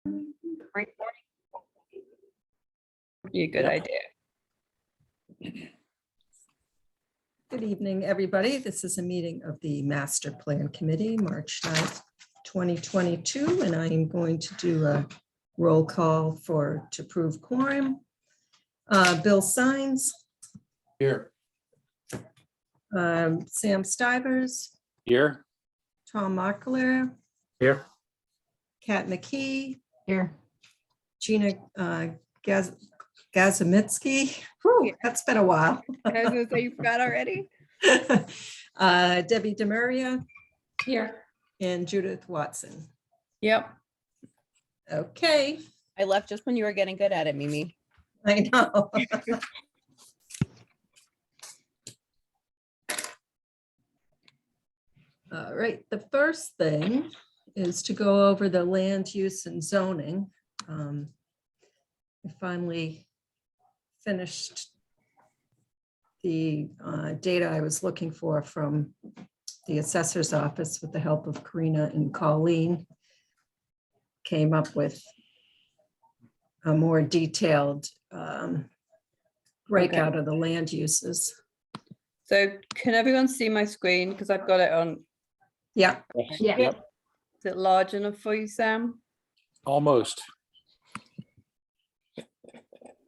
Great. Be a good idea. Good evening, everybody. This is a meeting of the Master Plan Committee, March 9th, 2022, and I am going to do a roll call to approve quorum. Bill Sines. Here. Sam Stivers, Here. Tom Markler, Here. Kat McKee, Here. Gina Gazamitsky. Whew, that's been a while. I was gonna say you forgot already. Debbie DeMaria Here. and Judith Watson. Yep. Okay, I left just when you were getting good at it, Mimi. I know. All right, the first thing is to go over the land use and zoning. I finally finished the data I was looking for from the assessor's office with the help of Karina and Colleen. Came up with a more detailed breakout of the land uses. So can everyone see my screen? Because I've got it on. Yeah, Yeah. Yep. Is it large enough for you, Sam? Almost.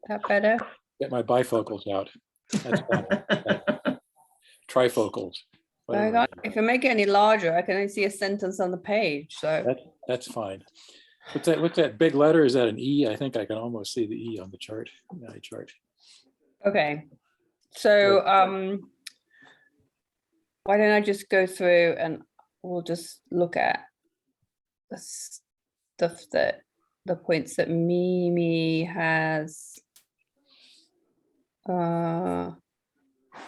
That better? Get my bifocals out. That's fine. Trifocals. whatever. If I make it any larger, I can only see a sentence on the page. So That's fine. What's that big letter? Is that an E? I think I can almost see the E on the chart. My chart. okay. So why don't I just go through and we'll just look at the stuff that the points that Mimi has. Let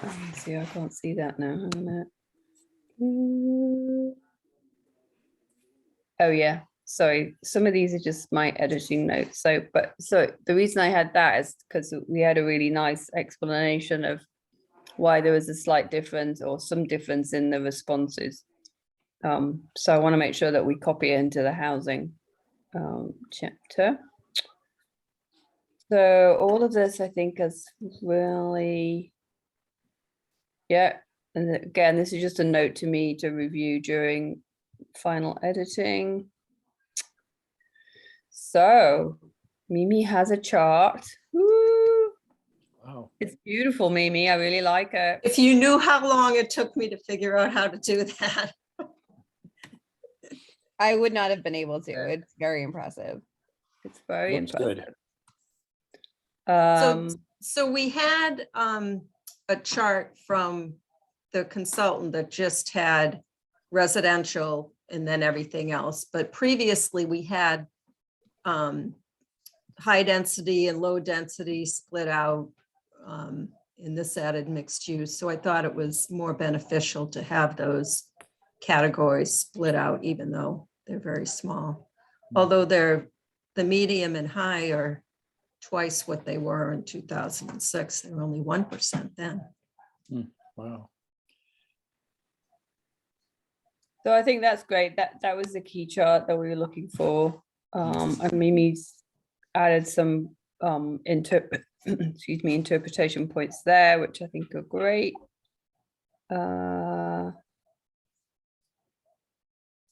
me see, I can't see that now. Hang on a minute. Oh yeah, sorry. Some of these are just my editing notes. So the reason I had that is because we had a really nice explanation of why there was a slight difference or some difference in the responses. So I want to make sure that we copy it into the housing chapter. So all of this, I think, is really, yeah. And again, this is just a note to me to review during final editing. So Mimi has a chart. Woo! Wow. It's beautiful, Mimi. I really like it. if you knew how long it took me to figure out how to do that. I would not have been able to. It's very impressive. It's very Looks impressive. good. So we had a chart from the consultant that just had residential and then everything else. But previously we had high density and low density split out in this added mixed use. So I thought it was more beneficial to have those categories split out, even though they're very small. Although the medium and high are twice what they were in 2006. They were only 1% then. Wow. So I think that's great. That was the key chart that we were looking for. And Mimi's added some interpretation points there, which I think are great.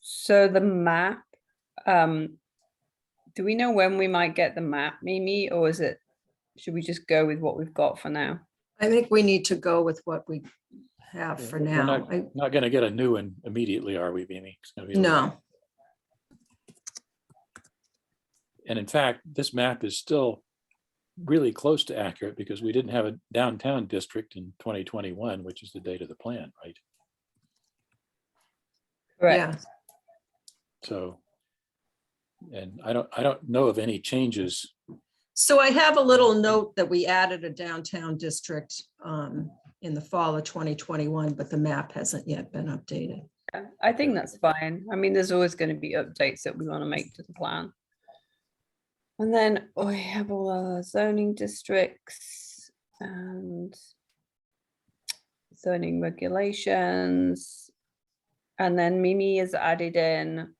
So the map, do we know when we might get the map, Mimi, or should we just go with what we've got for now? I think we need to go with what we have for We're now. not going to get a new one immediately, are we, Mimi? It's gonna be a little- No, And in fact, this map is still really close to accurate because we didn't have a downtown district in 2021, which is the date of the plan, right? Correct. yeah. So, and I don't know of any changes. So I have a little note that we added a downtown district in the fall of 2021, but the map hasn't yet been updated. I think that's fine. I mean, there's always going to be updates that we want to make to the plan. And then we have all our zoning districts and zoning regulations. And then Mimi has added in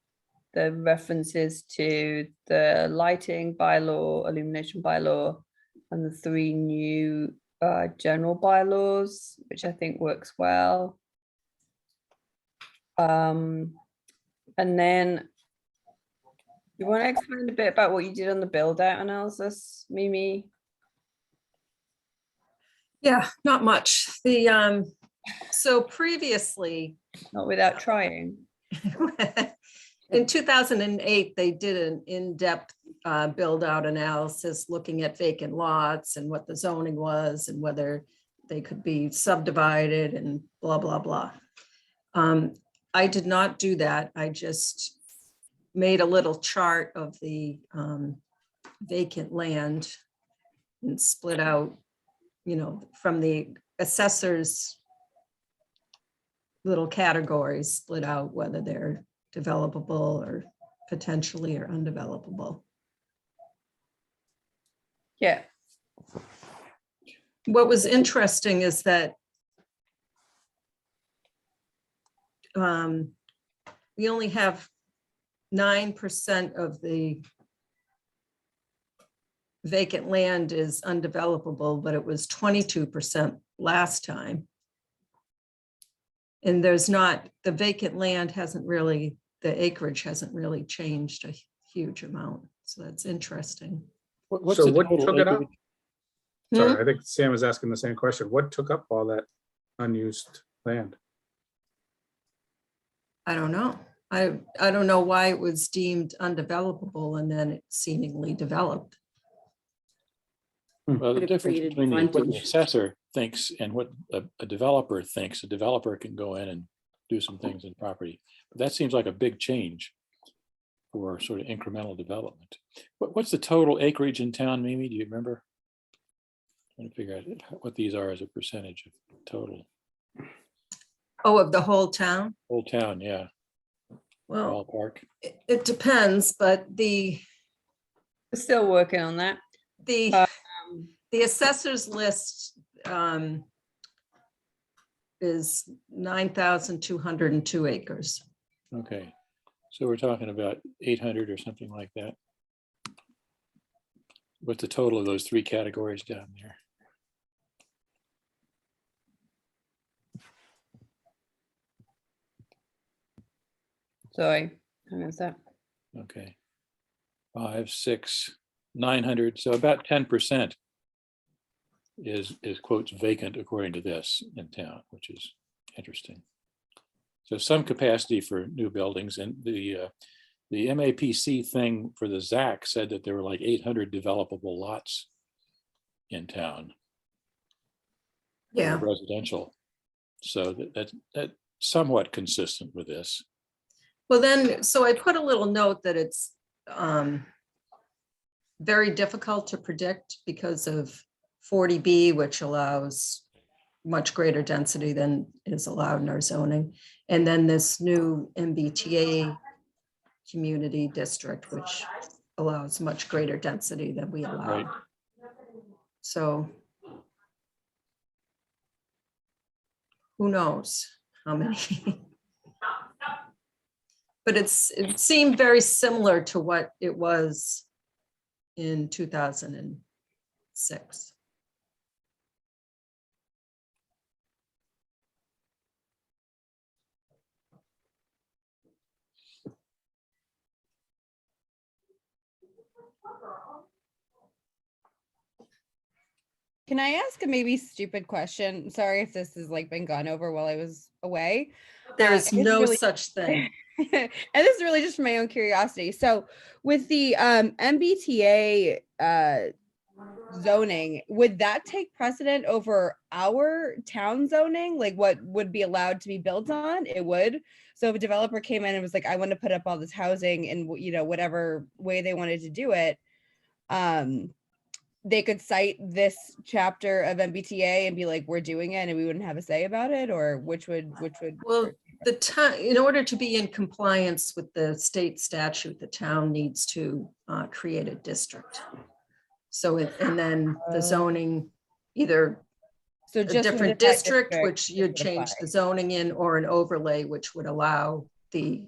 the references to the lighting bylaw, illumination bylaw, and the 3 new general bylaws, which I think works well. And then you want to explain a bit about what you did on the build out analysis, Mimi? Yeah, not much. So previously, Not without trying. in 2008, they did an in-depth build out analysis looking at vacant lots and what the zoning was and whether they could be subdivided and blah, blah, blah. I did not do that. I just made a little chart of the vacant land and split out, from the assessors little categories, split out whether they're developable or potentially or undevelopable. Yeah. What was interesting is that we only have 9% of the vacant land is undevelopable, but it was 22% last time. And the vacant land the acreage hasn't really changed a huge amount. So that's interesting. What's So the what total took it up? acreage? Sorry, I think Sam was asking the same question. What took up all that unused land? I don't know. I don't know why it was deemed undevelopable and then it seemingly developed. Well, the Could have difference created between what the frontage. assessor thinks and what a developer thinks, a developer can go in and do some things in property. But that seems like a big change for sort of incremental development. What's the total acreage in town, Mimi? Do you remember? Trying to figure out what these are as a percentage of total. Oh, of the whole town? Whole town, yeah, Well, ballpark. it depends, but We're still working on that. the assessors list is 9,202 acres. Okay, so we're talking about 800 or something like that. What's the total of those 3 categories down there? Sorry, hang on a sec. Okay. 5, 6, 900, so about 10% is quotes vacant according to this in town, which is interesting. So some capacity for new buildings, and the MAPC thing for the ZAC said that there were like 800 developable lots in town. Yeah. Residential. So that's somewhat consistent with this. Well, then, so I put a little note that it's very difficult to predict because of 40B, which allows much greater density than is allowed in our zoning. And then this new MBTA community district, which allows much greater density than we allow. Right. So who knows how many? But it seemed very similar to what it was in 2006. Can I ask a maybe stupid question? Sorry if this has like been gone over while I was away. There is it's no really- such thing. And this is really just for my own curiosity. So with the MBTA zoning, would that take precedent over our town zoning? Like what would be allowed to be built on? It would. So if a developer came in and was like, I want to put up all this housing in, whatever way they wanted to do it, they could cite this chapter of MBTA and be like, we're doing it, and we wouldn't have a say about it, or which would Well, the town, in order to be in compliance with the state statute, the town needs to create a district. So, and then the zoning, either so a just within different that district, which it you'd would change apply. the zoning in, or an overlay, which would allow the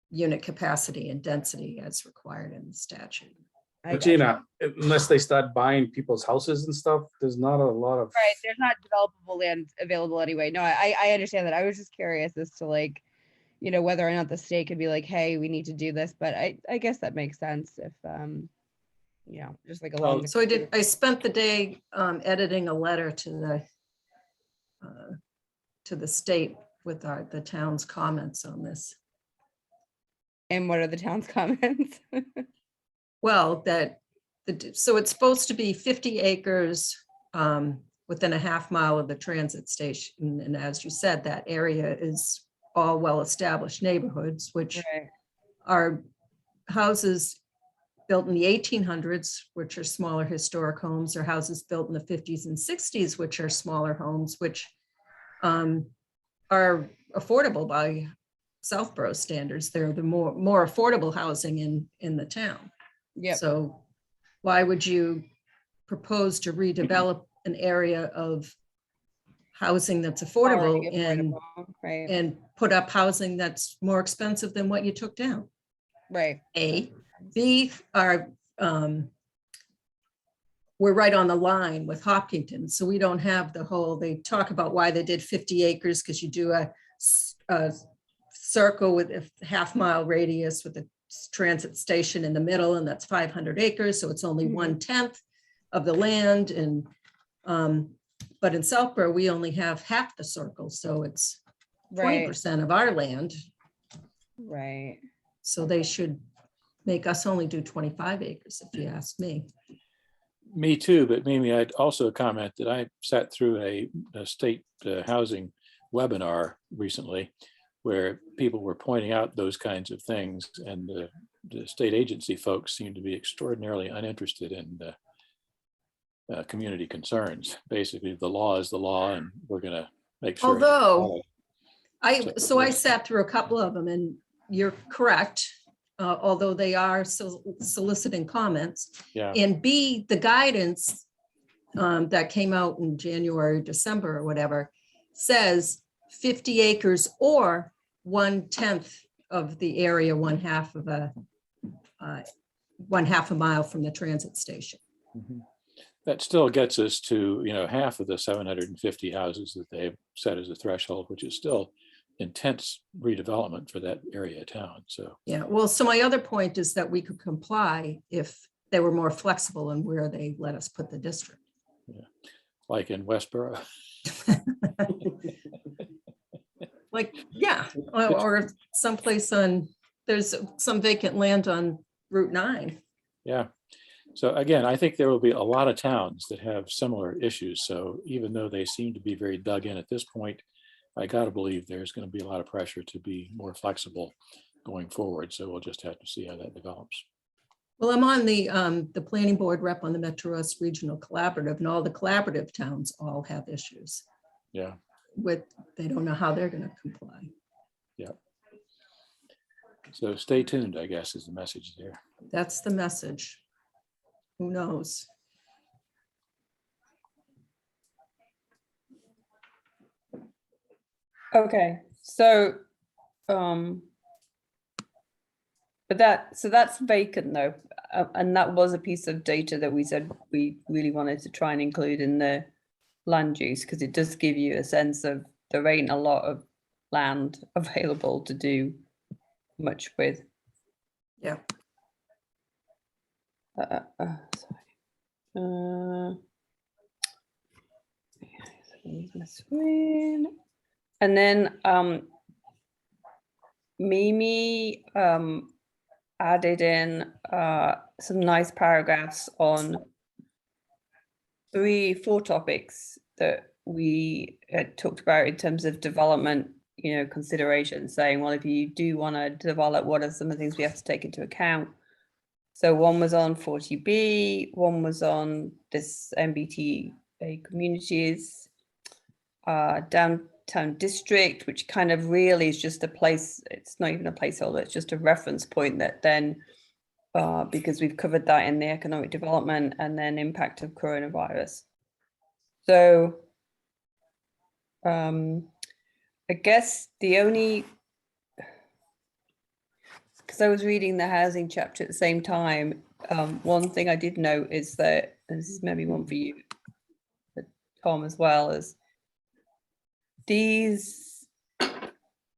unit capacity and density as required in the statute. I But gotcha. Gina, unless they start buying people's houses and stuff, there's not a lot of. Right, there's not developable land available anyway. No, I understand that. I was just curious as to like, you know, whether or not the state could be like, hey, we need to do this, but I guess that makes sense if, you know, just like along. Well, the So I spent the day editing a letter to the state with the town's comments on this. And what are the town's comments? Well, so it's supposed to be 50 acres within a half mile of the transit station. And as you said, that area is all well-established neighborhoods, which Right, are houses built in the 1800s, which are smaller historic homes, or houses built in the 50s and 60s, which are smaller homes, which are affordable by Southborough standards. They're the more affordable housing in the town. yep, So why would you propose to redevelop an area of housing that's affordable already affordable, right, and put up housing that's more expensive than what you took down? right, A. B, we're right on the line with Hopkinton, so we don't have the whole, they talk about why they did 50 acres, because you do a circle with a half-mile radius with a transit station in the middle, and that's 500 acres, so it's only Mhm. 1/10 of the land. And but in Southborough, we only have half the circle, so it's right, 20% of our land. right. So they should make us only do 25 acres, if you ask me. Me too, but Mimi, I'd also comment that I sat through a state housing webinar recently where people were pointing out those kinds of things, and the state agency folks seem to be extraordinarily uninterested in the community concerns. Basically, the law is the law, and we're going to make sure. Although So I sat through a couple of them, and you're correct, although they are soliciting comments. Yeah. And B, the guidance that came out in January, December or whatever, says 50 acres or 1/10 of the area, one half a mile from the transit station. Mhm. That still gets us to, half of the 750 houses that they've set as a threshold, which is still intense redevelopment for that area of town. So Yeah, well, so my other point is that we could comply if they were more flexible in where they let us put the district. like in Westboro. Like, yeah, or someplace there's some vacant land on Route 9. Yeah. So again, I think there will be a lot of towns that have similar issues. So even though they seem to be very dug in at this point, I got to believe there's going to be a lot of pressure to be more flexible going forward. So we'll just have to see how that develops. Well, I'm on the planning board rep on the Metro West Regional Collaborative, and all the collaborative towns all have issues Yeah. they don't know how they're going to comply. Yeah. So stay tuned, I guess, is the message there. That's the message. Who knows? Okay, so, but that's vacant though. And that was a piece of data that we said we really wanted to try and include in the land use, because it does give you a sense of there ain't a lot of land available to do much with. Yeah. Sorry. Use my screen. And then Mimi added in some nice paragraphs on 4 topics that we had talked about in terms of development, considerations, saying, well, if you do want to develop, what are some of the things we have to take into account? So one was on 40B, one was on this MBTA communities, downtown district, which kind of really is just a place, it's not even a placeholder, it's just a reference point that then, because we've covered that in the economic development and then impact of coronavirus. So I guess the only, because I was reading the housing chapter at the same time, one thing I did note is that, and this is maybe one for you, but Tom as well, is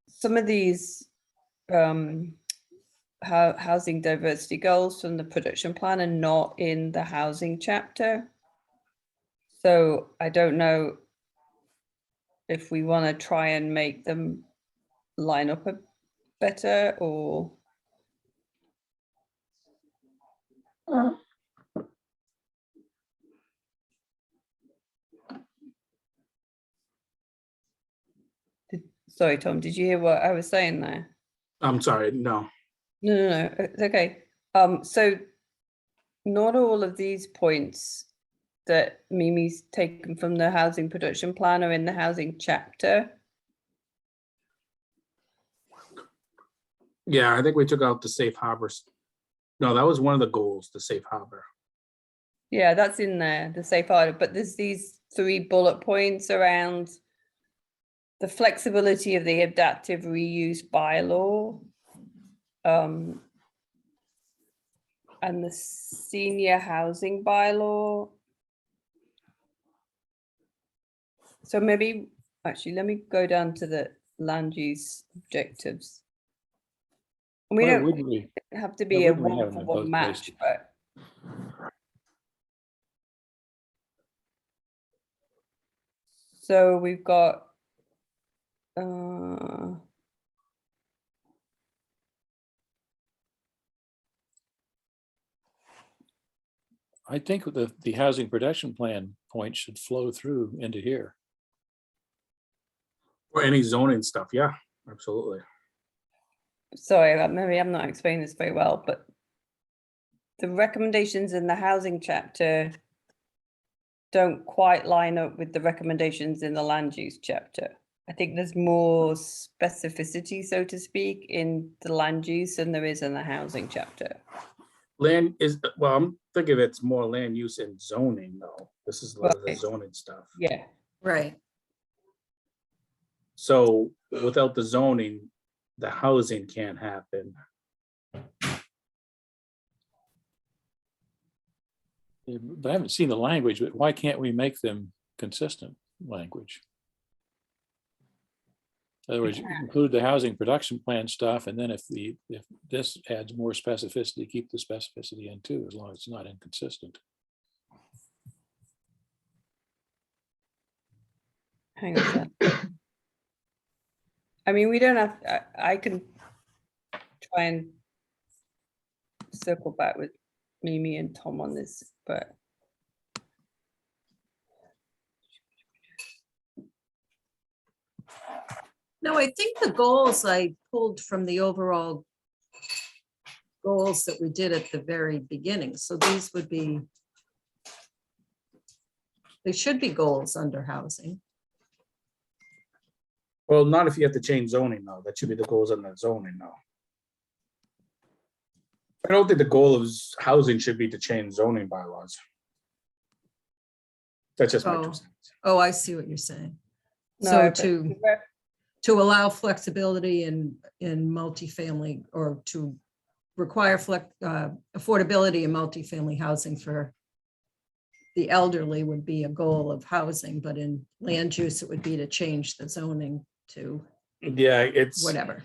some of these housing diversity goals from the production plan are not in the housing chapter. So I don't know if we want to try and make them line up a better, or sorry, Tom, did you hear what I was saying there? I'm sorry, no. No, it's okay. So not all of these points that Mimi's taken from the housing production plan are in the housing chapter. Yeah, I think we took out the safe harbors. No, that was one of the goals, the safe harbor. Yeah, that's in there, the safe harbor, but there's these 3 bullet points around the flexibility of the adaptive reuse bylaw, and the senior housing bylaw. So maybe, actually, let me go down to the land use objectives. We Why don't wouldn't we? have to why be a wouldn't we have them in both one-for-one match, places? but so we've got I think the housing production plan point should flow through into here. Or any zoning stuff, yeah, absolutely. sorry, maybe I'm not explaining this very well, but the recommendations in the housing chapter don't quite line up with the recommendations in the land use chapter. I think there's more specificity, so to speak, in the land use than there is in the housing chapter. Land is, well, I'm thinking it's more land use and zoning though. This is a lot of the Right. zoning stuff. Yeah, Right. So without the zoning, the housing can't happen. But I haven't seen the language, but why can't we make them consistent language? In other words, you include the housing production plan stuff, and then if this adds more specificity, keep the specificity in too, as long as it's not inconsistent. hang on a sec. I mean, we don't have, I can try and circle back with Mimi and Tom on this, but No, I think the goals I pulled from the overall goals that we did at the very beginning. So these would be, they should be goals under housing. Well, not if you have to change zoning though. That should be the goals on that zoning though. I don't think the goal of housing should be to change zoning bylaws. That's just my Oh. 2 cents. Oh, I see what you're saying. no, So but to allow flexibility in multifamily, or to require affordability in multifamily housing for the elderly would be a goal of housing, but in land use, it would be to change the zoning to Yeah, it's, whatever.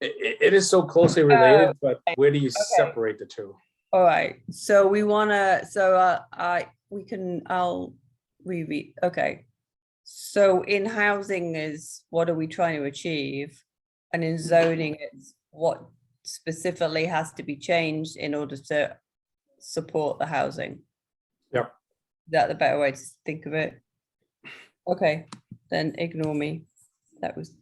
it is so closely related, but where do you separate the two? all right, so we wanna, so I'll reread, okay. So in housing is, what are we trying to achieve? And in zoning, it's what specifically has to be changed in order to support the housing. Yep. Is that the better way to think of it? Okay, then ignore me. That was.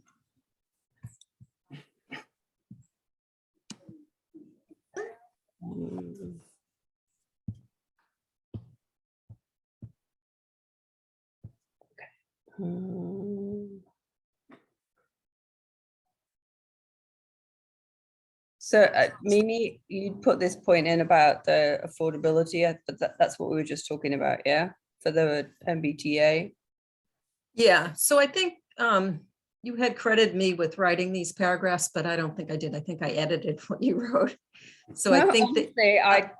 So Mimi, you put this point in about the affordability, but that's what we were just talking about, yeah? For the MBTA? Yeah, so I think, you had credited me with writing these paragraphs, but I don't think I did. I think I edited what you wrote. So I No, think that, honestly,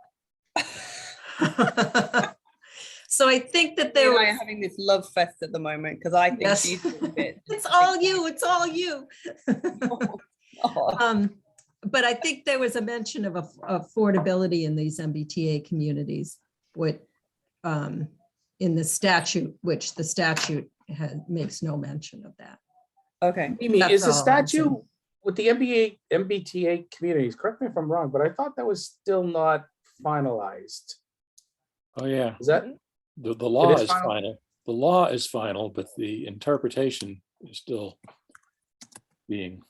so I think that you there and I are was, having this love fest at the moment because I think yes, she's doing a bit. it's all you, it's all you. Oh, But I think there was a mention of affordability in these MBTA communities, what, in the statute, which the statute makes no mention of that. okay. Mimi, That's is the all I'm saying. statute with the MBTA communities, correct me if I'm wrong, but I thought that was still not finalized. Oh, yeah. Is that, The law is is final? final. The law is final, but the interpretation is still being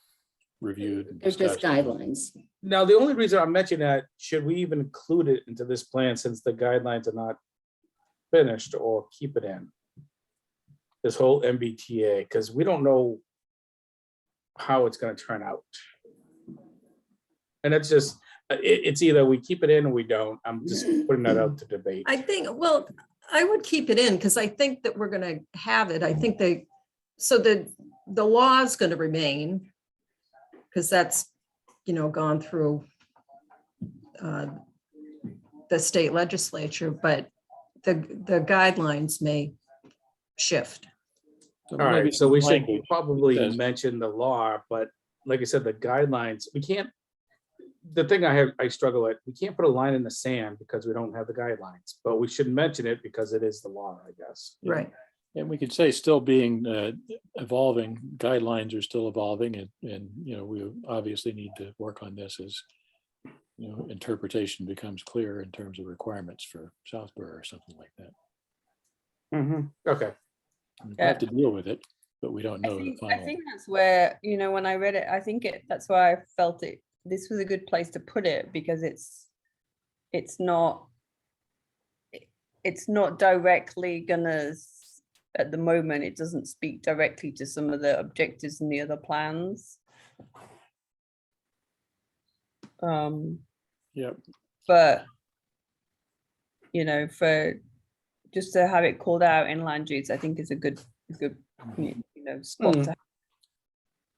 reviewed. and They're just discussed. guidelines. now, the only reason I'm mentioning that, should we even include it into this plan since the guidelines are not finished, or keep it in? This whole MBTA, because we don't know how it's gonna turn out. And it's just, it's either we keep it in or we don't. I'm just putting that out to debate. I think, well, I would keep it in because I think that we're gonna have it. I think so the law is gonna remain. Because that's, gone through the state legislature, but the guidelines may shift. So All maybe right, so we some should language probably says- mention the law, but like I said, the guidelines, we can't. The thing I struggle with, we can't put a line in the sand because we don't have the guidelines, but we should mention it because it is the law, I guess. Yeah. Right. And we could say still being evolving, guidelines are still evolving, and we obviously need to work on this as interpretation becomes clear in terms of requirements for Southborough or something like that. Okay, We have to deal with it, but we don't I know the think, I final. think that's where, when I read it, I think that's why I felt this was a good place to put it because it's not directly gonna, at the moment, it doesn't speak directly to some of the objectives in the other plans. Yep. But, for just to have it called out in land use, I think is a good spot to have.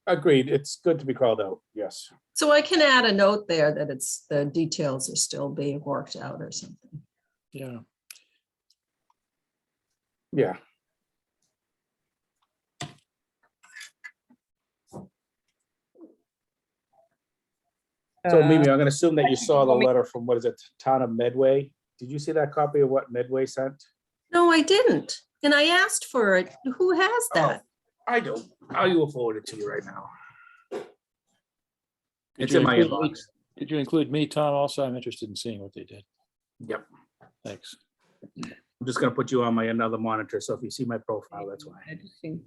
agreed. It's good to be called out, yes. So I can add a note there that the details are still being worked out or something. Yeah. Yeah. So Mimi, I'm gonna assume that you saw the letter from, what is it, Town of Medway? Did you see that copy of what Medway sent? No, I didn't. And I asked for it. Who has that? I do. I will forward it to you right now. Did It's you in my include me? inbox. Did you include me, Tom? Also, I'm interested in seeing what they did. Yep. Thanks. I'm just gonna put you on my another monitor, so if you see my profile, that's why. Interesting.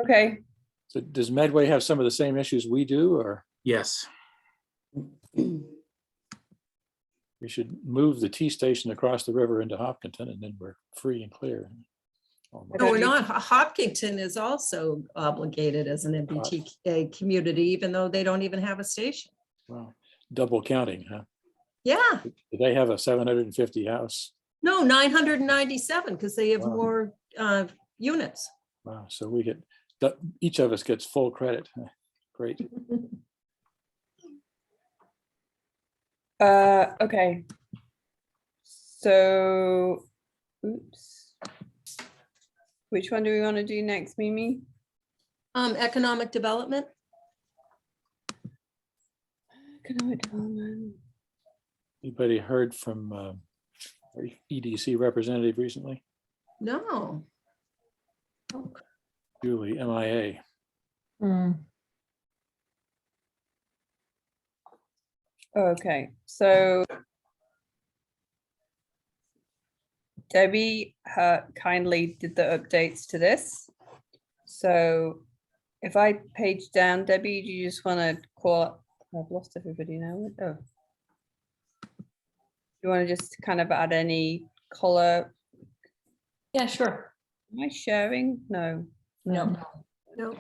Okay, So does Medway have some of the same issues we do, or Yes. we should move the T station across the river into Hopkinton and then we're free and clear? Almost. No, we're not. Hopkinton is also obligated as an MBTA community, even though they don't even have a station. Wow. Double counting, huh? Yeah, Do they have a 750 house? no, 997 because they have Wow. more units. Wow. So we get, each of us gets full credit. Great. okay. So, oops. Which one do we want to do next, Mimi? Economic development. Economic development. Anybody heard from our EDC representative recently? No. Julie, MIA. Okay, so Debbie kindly did the updates to this. So if I page down, Debbie, do you just want to call? I've lost everybody now. Oh. You want to just kind of add any color? Yeah, sure. Am I sharing? No. No. No. Is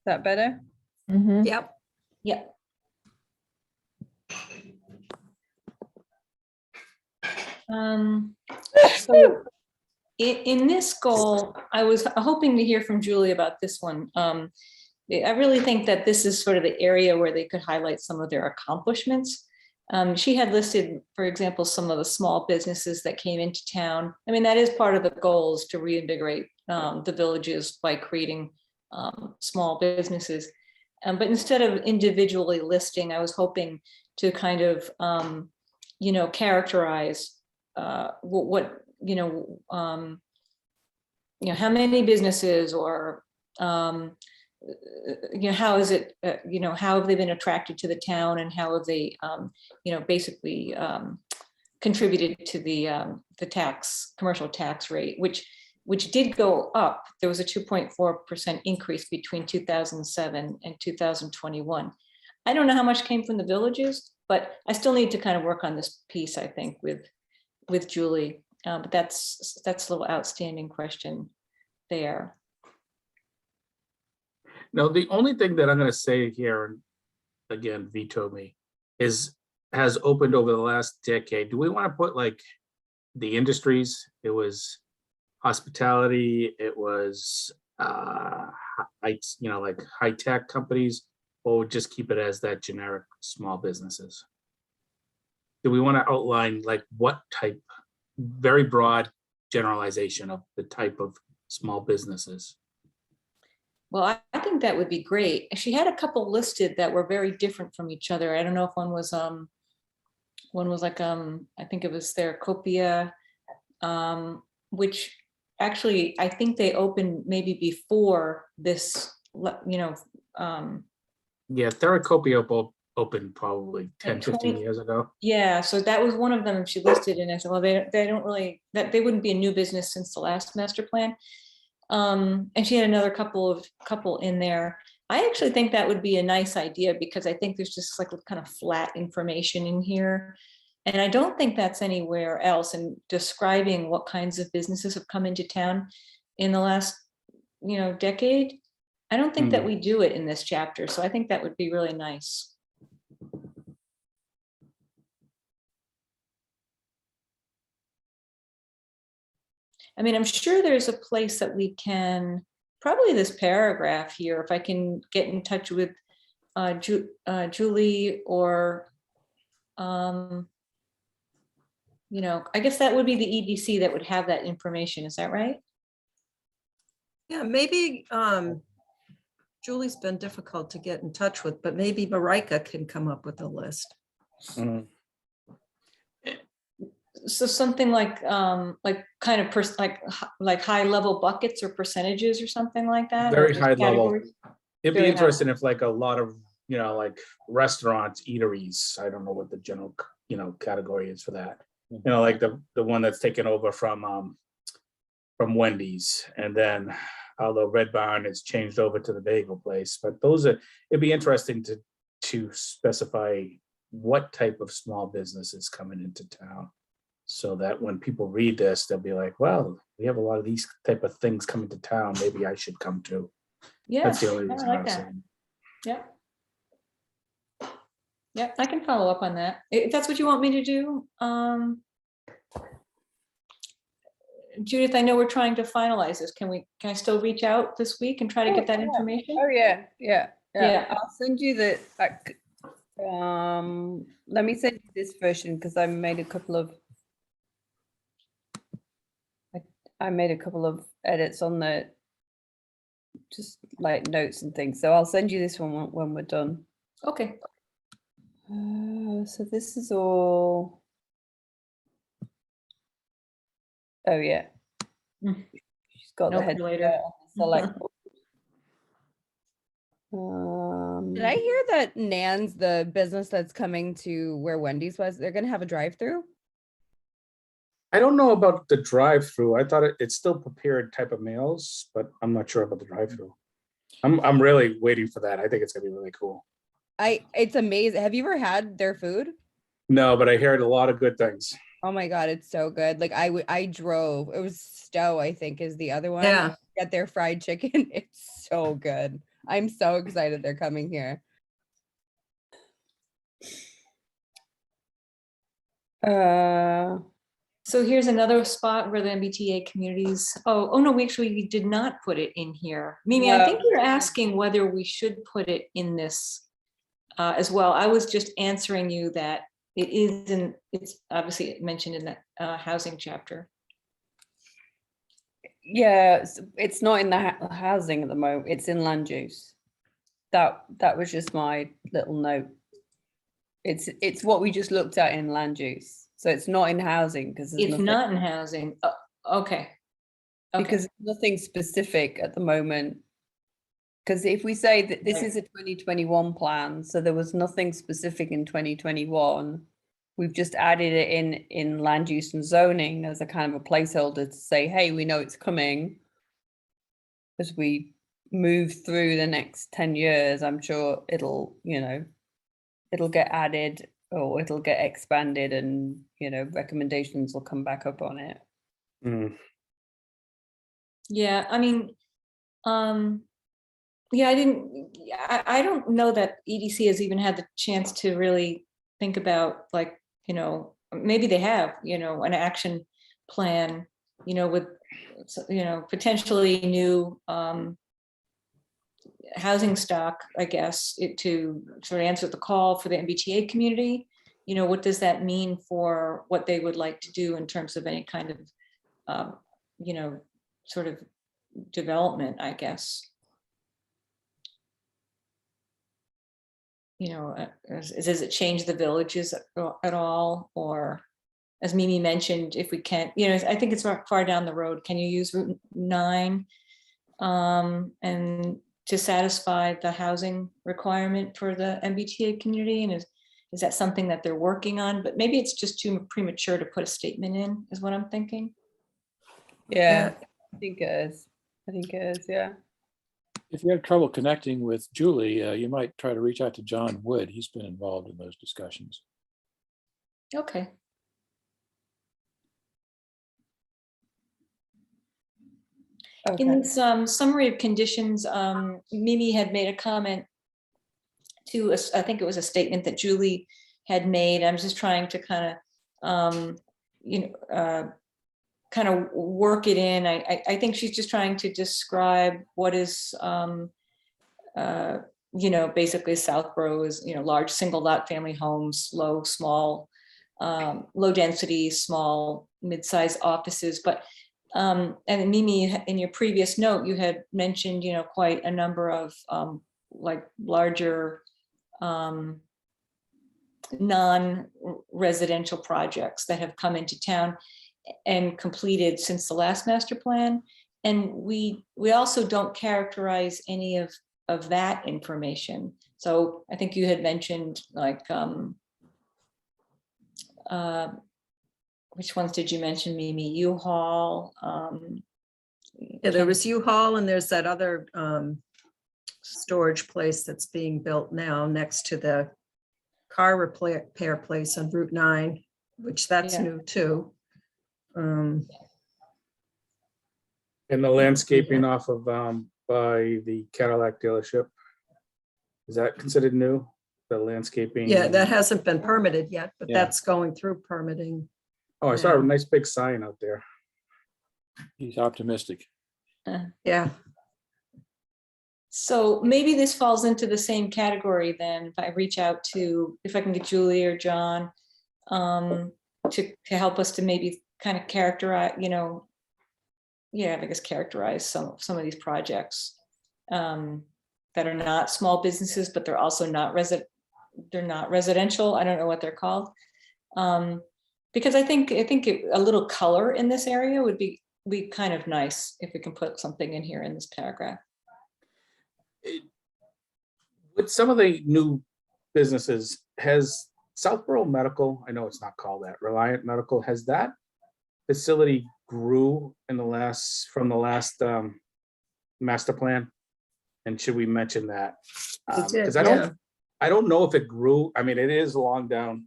that better? Yep. Yeah. So in this goal, I was hoping to hear from Julie about this one. I really think that this is sort of the area where they could highlight some of their accomplishments. She had listed, for example, some of the small businesses that came into town. I mean, that is part of the goals to reinvigorate the villages by creating small businesses. But instead of individually listing, I was hoping to kind of, characterize what how many businesses, or how is it, how have they been attracted to the town, and how have they, basically contributed to the commercial tax rate, which did go up. There was a 2.4% increase between 2007 and 2021. I don't know how much came from the villages, but I still need to kind of work on this piece, I think, with Julie. But that's a little outstanding question there. No, the only thing that I'm gonna say here, and again, veto me, has opened over the last decade. Do we want to put like the industries? It was hospitality, it was like high-tech companies, or just keep it as that generic small businesses? Do we want to outline like what type, very broad generalization of the type of small businesses? Well, I think that would be great. She had a couple listed that were very different from each other. I don't know if one was like, I think it was Theracopia, which actually, I think they opened maybe before this, Yeah, Theracopia opened probably 10, 15 years ago. Yeah, so that was one of them she listed, and I said, well, they don't really, that they wouldn't be a new business since the last master plan. And she had another couple in there. I actually think that would be a nice idea, because I think there's just like kind of flat information in here. And I don't think that's anywhere else. And describing what kinds of businesses have come into town in the last, decade, I don't think that we do it in this chapter. So I think that would be really nice. I mean, I'm sure there's a place that we can, probably this paragraph here, if I can get in touch with Julie, or, I guess that would be the EDC that would have that information. Is that right? Yeah, maybe Julie's been difficult to get in touch with, but maybe Marika can come up with a list. So something like kind of like high level buckets or percentages or something like that. Very or high level. categories? It'd be Very high. interesting if like a lot of, like restaurants, eateries, I don't know what the general, category is for that. Like the one that's taken over from Wendy's, and then although Red Barn is changed over to the bagel place, but it'd be interesting to specify what type of small business is coming into town, so that when people read this, they'll be like, well, we have a lot of these type of things coming to town, maybe I should come too. Yeah, That's the only I reason like I'm that. saying. Yeah, I can follow up on that. If that's what you want me to do. Judith, I know we're trying to finalize this. Can I still reach out this week and try to get that information? Oh, yeah. Yeah. I'll send you the, let me send you this version, because I made a couple of edits on the, just like notes and things. So I'll send you this one when we're done. Okay. So this is all. Oh yeah. She's got the Nope, head later. on the select. Did I hear that Nan's, the business that's coming to where Wendy's was, they're gonna have a drive-through? I don't know about the drive-through. I thought it's still prepared type of meals, but I'm not sure about the drive-through. I'm really waiting for that. I think it's gonna be really cool. It's amazing. Have you ever had their food? No, but I heard a lot of good things. Oh my God, it's so good. Like I drove, it was Stowe, I think is the other one. Yeah. Get their fried chicken. It's so good. I'm so excited they're coming here. So So here's another spot where the MBTA communities, oh no, we did not put it in here. Mimi, I think No. you're asking whether we should put it in this as well. I was just answering you that it isn't, it's obviously mentioned in that housing chapter. Yeah, it's not in the housing at the moment, it's in land use. That was just my little note. It's what we just looked at in land use. So it's not in housing because It's not in housing. Okay. Okay. because nothing specific at the moment. Because if we say that this Right. is a 2021 plan, so there was nothing specific in 2021, we've just added it in land use and zoning as a kind of a placeholder to say, hey, we know it's coming. As we move through the next 10 years, I'm sure it'll get added or it'll get expanded and, recommendations will come back up on it. Mm. Yeah, I mean, yeah, I don't know that EDC has even had the chance to really think about, like, maybe they have, an action plan, with, potentially new housing stock, I guess, to sort of answer the call for the MBTA community. What does that mean for what they would like to do in terms of any kind of, sort of development, I guess. Does it change the villages at all? Or, as Mimi mentioned, if we can't, I think it's far down the road, can you use Route 9 and to satisfy the housing requirement for the MBTA community? And is that something that they're working on? But maybe it's just too premature to put a statement in, is what I'm thinking. Yeah, I think it is. Yeah. If you have trouble connecting with Julie, you might try to reach out to John Wood. He's been involved in those discussions. Okay. In Okay. this summary of conditions, Mimi had made a comment to us. I think it was a statement that Julie had made. I'm just trying to kind of, work it in. I think she's just trying to describe what is, basically Southborough is, large single lot family homes, low density, small, mid-sized offices. But and Mimi, in your previous note, you had mentioned, quite a number of like larger non-residential projects that have come into town and completed since the last master plan. And we also don't characterize any of that information. So I think you had mentioned, like, which ones did you mention, Mimi? U-Haul. Yeah, there was U-Haul and there's that other storage place that's being built now next to the car repair place on Route 9, which that's Yeah. new too. And the landscaping off of by the Cadillac dealership. Is that considered new? The landscaping? Yeah, that hasn't been permitted yet, but Yeah. that's going through permitting. Oh, I saw a now. nice big sign out there. He's optimistic. Yeah, So maybe this falls into the same category then, if I reach out to, if I can get Julie or John to help us to maybe kind of characterize, I guess characterize some of these projects that are not small businesses, but they're also not residential. I don't know what they're called. Because I think a little color in this area would be kind of nice if we can put something in here in this paragraph. With some of the new businesses, has Southborough Medical, I know it's not called that, Reliant Medical, has that facility grew in from the last master plan? And should we mention that? it did, Because yeah. I don't know if it grew. I mean, it is along down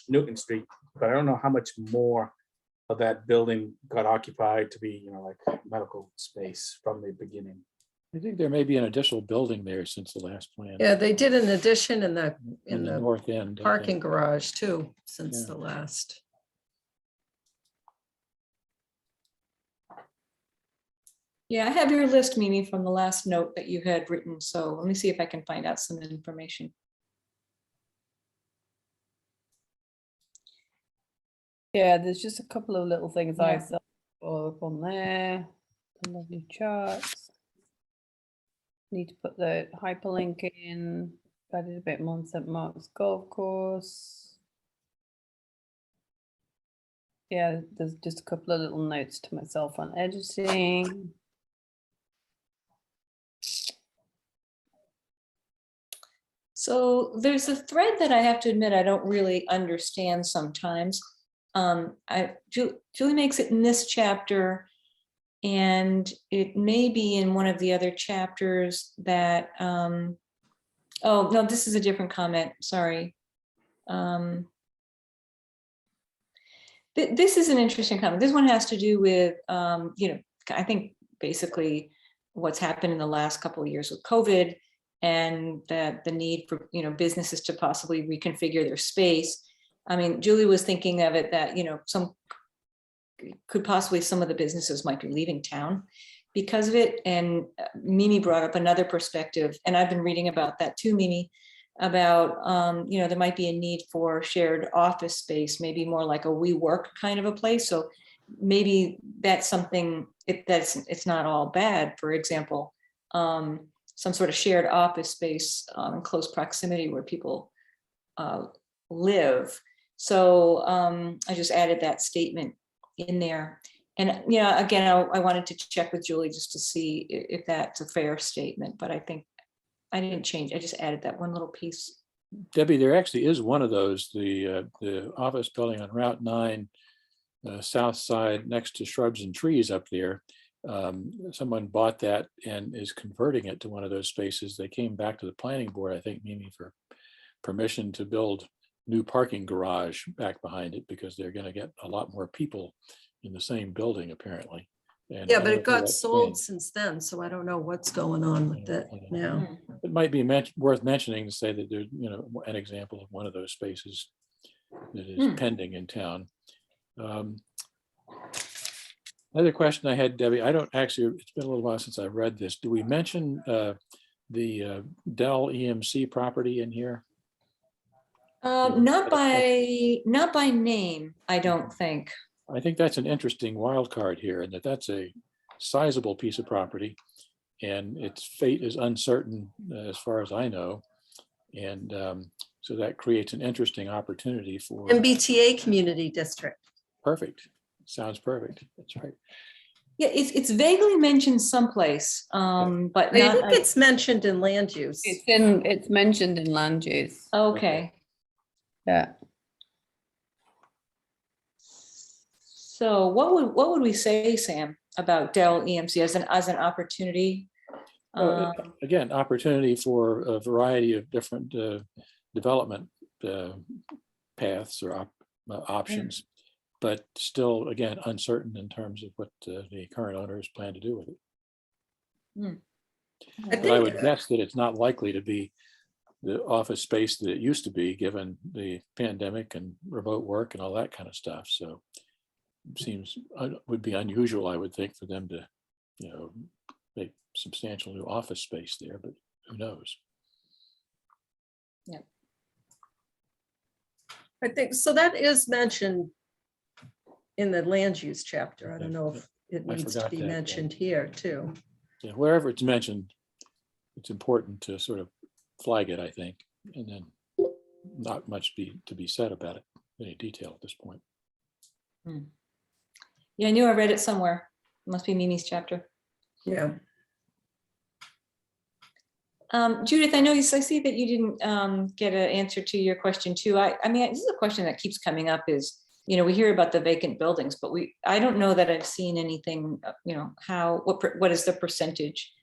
Newton Street, but I don't know how much more of that building got occupied to be, like medical space from the beginning. I think there may be an additional building there since the last plan. Yeah, they did an addition in the In the north end. I think. parking garage too, since Yeah. the last. Yeah, I have your list, Mimi, from the last note that you had written. So let me see if I can find out some information. Yeah, there's just a couple of little things I Yeah. saw up on there. The lovely charts. Need to put the hyperlink in. Added a bit more on St. Mark's Golf Course. Yeah, there's just a couple of little notes to myself on editing. So there's a thread that I have to admit I don't really understand sometimes. Julie makes it in this chapter, and it may be in one of the other chapters that, oh, no, this is a different comment, sorry. This is an interesting comment. This one has to do with, I think basically what's happened in the last couple of years with COVID, and that the need for, businesses to possibly reconfigure their space. I mean, Julie was thinking of it that, some of the businesses might be leaving town because of it. And Mimi brought up another perspective, and I've been reading about that too, Mimi, about, there might be a need for shared office space, maybe more like a WeWork kind of a place. So maybe that's something, it's not all bad. For example, some sort of shared office space in close proximity where people live. So I just added that statement in there. And, again, I wanted to check with Julie just to see if that's a fair statement, but I think I didn't change. I just added that one little piece. Debbie, there actually is one of those, the office building on Route 9, south side next to shrubs and trees up there. Someone bought that and is converting it to one of those spaces. They came back to the planning board, I think, Mimi, for permission to build new parking garage back behind it, because they're going to get a lot more people in the same building apparently. And Yeah, I but don't it know got that's sold changed. since then, so I don't know what's going on with it now. It might be worth mentioning to say that there's, an example of one of those spaces that is pending in town. Another question I had, Debbie, I don't actually, it's been a little while since I read this. Do we mention the Dell EMC property in here? Not by name, I don't think. I think that's an interesting wild card here, and that's a sizable piece of property, and its fate is uncertain as far as I know. And so that creates an interesting opportunity for MBTA Community District. perfect. Sounds perfect. That's right. Yeah, it's vaguely mentioned someplace, but I not. think it's mentioned in land use. It's mentioned in land use. Okay. Yeah. So what would we say, Sam, about Dell EMC as an opportunity? Again, opportunity for a variety of different development paths or options, but still, again, uncertain in terms of what the current owners plan to do with it. But I would guess that it's not likely to be the office space that it used to be, given the pandemic and remote work and all that kind of stuff. So it seems would be unusual, I would think, for them to, make substantial new office space there, but who knows? Yeah. I think, so that is mentioned in the land use chapter. I don't know if it I needs to forgot be that, yeah. mentioned here too. Yeah, wherever it's mentioned, it's important to sort of flag it, I think, and then not much to be said about it, any detail at this point. Yeah, I knew I read it somewhere. It must be Mimi's chapter. Yeah. Judith, I see that you didn't get an answer to your question too. I mean, this is a question that keeps coming up is, we hear about the vacant buildings, but I don't know that I've seen anything, what is the percentage?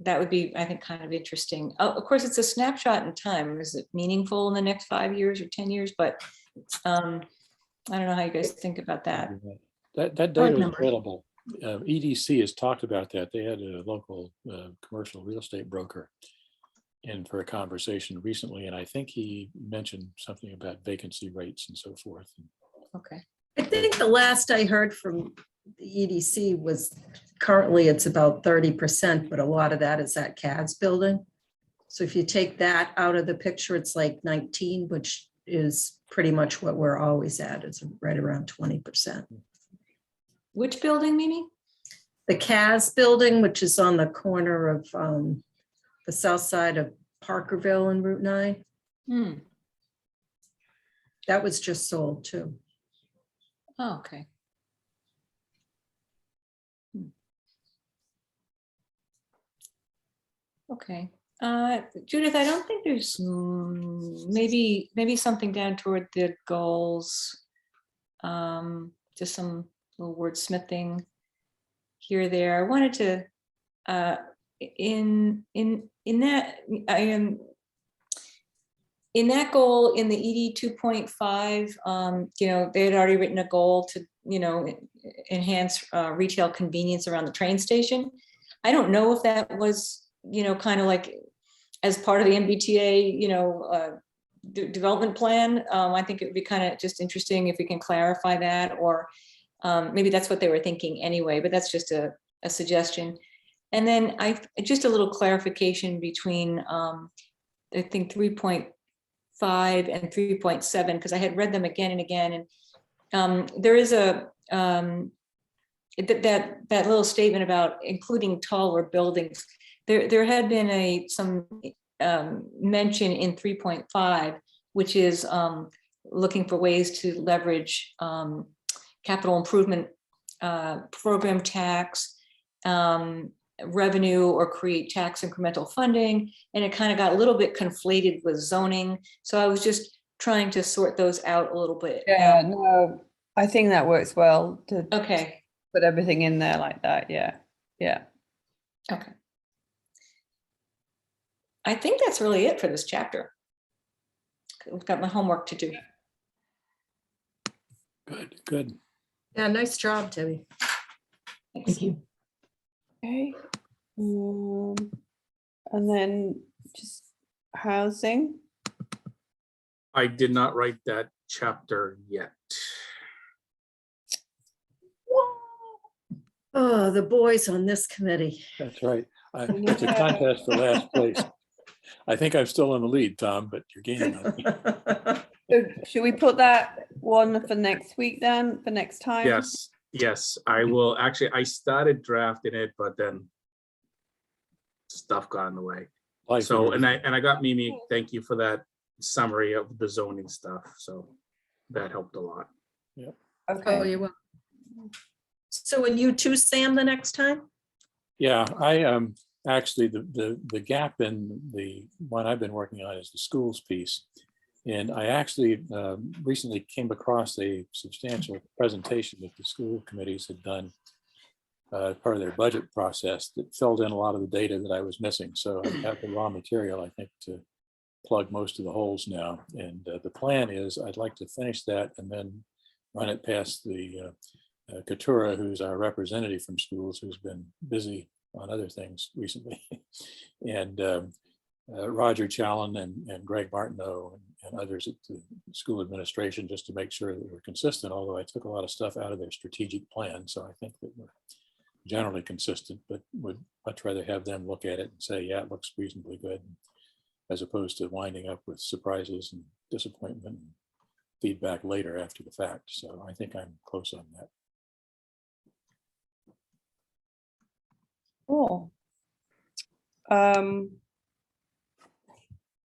That would be, I think, kind of interesting. Of course, it's a snapshot in time. Is it meaningful in the next 5 years or 10 years? But I don't know how you guys think about that. That data is available. EDC has talked about that. They had a local commercial real estate broker in for a conversation recently, and I think he mentioned something about vacancy rates and so forth. Okay. I think the last I heard from the EDC was, currently it's about 30%, but a lot of that is that CAS building. So if you take that out of the picture, it's like 19, which is pretty much what we're always at. It's right around 20%. Which building, Mimi? The CAS building, which is on the corner of the south side of Parkerville and Route 9, Hmm. that was just sold too. Oh, okay. Okay. Judith, I don't think there's maybe something down toward the goals. Just some little wordsmithing here or there. I wanted to in that I am in that goal in the ED 2.5, you know, they had already written a goal to, you know, enhance retail convenience around the train station. I don't know if that was, you know, kind of like as part of the MBTA, you know, development plan. I think it would be kind of just interesting if we can clarify that, or maybe that's what they were thinking anyway, but that's just a suggestion. And then just a little clarification between, I think 3.5 and 3.7, because I had read them again and again. And there is a, that little statement about including taller buildings. There had been some mention in 3.5, which is looking for ways to leverage capital improvement program tax revenue, or create tax incremental funding. And it kind of got a little bit conflated with zoning. So I was just trying to sort those out a little bit. Yeah, no, I think that works well to Okay. put everything in there like that. Yeah. Yeah. Okay. I think that's really it for this chapter. I've got my homework to do. Good, good. Yeah, nice job, Debbie. Thanks. Thank you. Okay. And then just housing. I did not write that chapter yet. Oh, the boys on this committee. That's right. It's a contest for last place. I think I'm still in the lead, Tom, but you're gaining on me. So should we put that one for next week then, for next time? Yes, I will. Actually, I started drafting it, but then stuff got in the way. Life So, is- and I got Mimi, thank you for that summary of the zoning stuff. So that helped a lot. Oh, Okay. you're welcome. So, and you too, Sam, the next time? Yeah, I actually the gap in the one I've been working on is the schools piece. And I actually recently came across a substantial presentation that the school committees had done part of their budget process that filled in a lot of the data that I was missing. So I have the raw material, I think, to plug most of the holes now. And the plan is I'd like to finish that and then run it past the Katura, who's our representative from schools, who's been busy on other things recently, and Roger Challen and Greg Martineau and others at the school administration, just to make sure that we're consistent, although I took a lot of stuff out of their strategic plan. So I think that we're generally consistent, but would much rather have them look at it and say, yeah, it looks reasonably good, as opposed to winding up with surprises and disappointment and feedback later after the fact. So I think I'm close on that. Cool.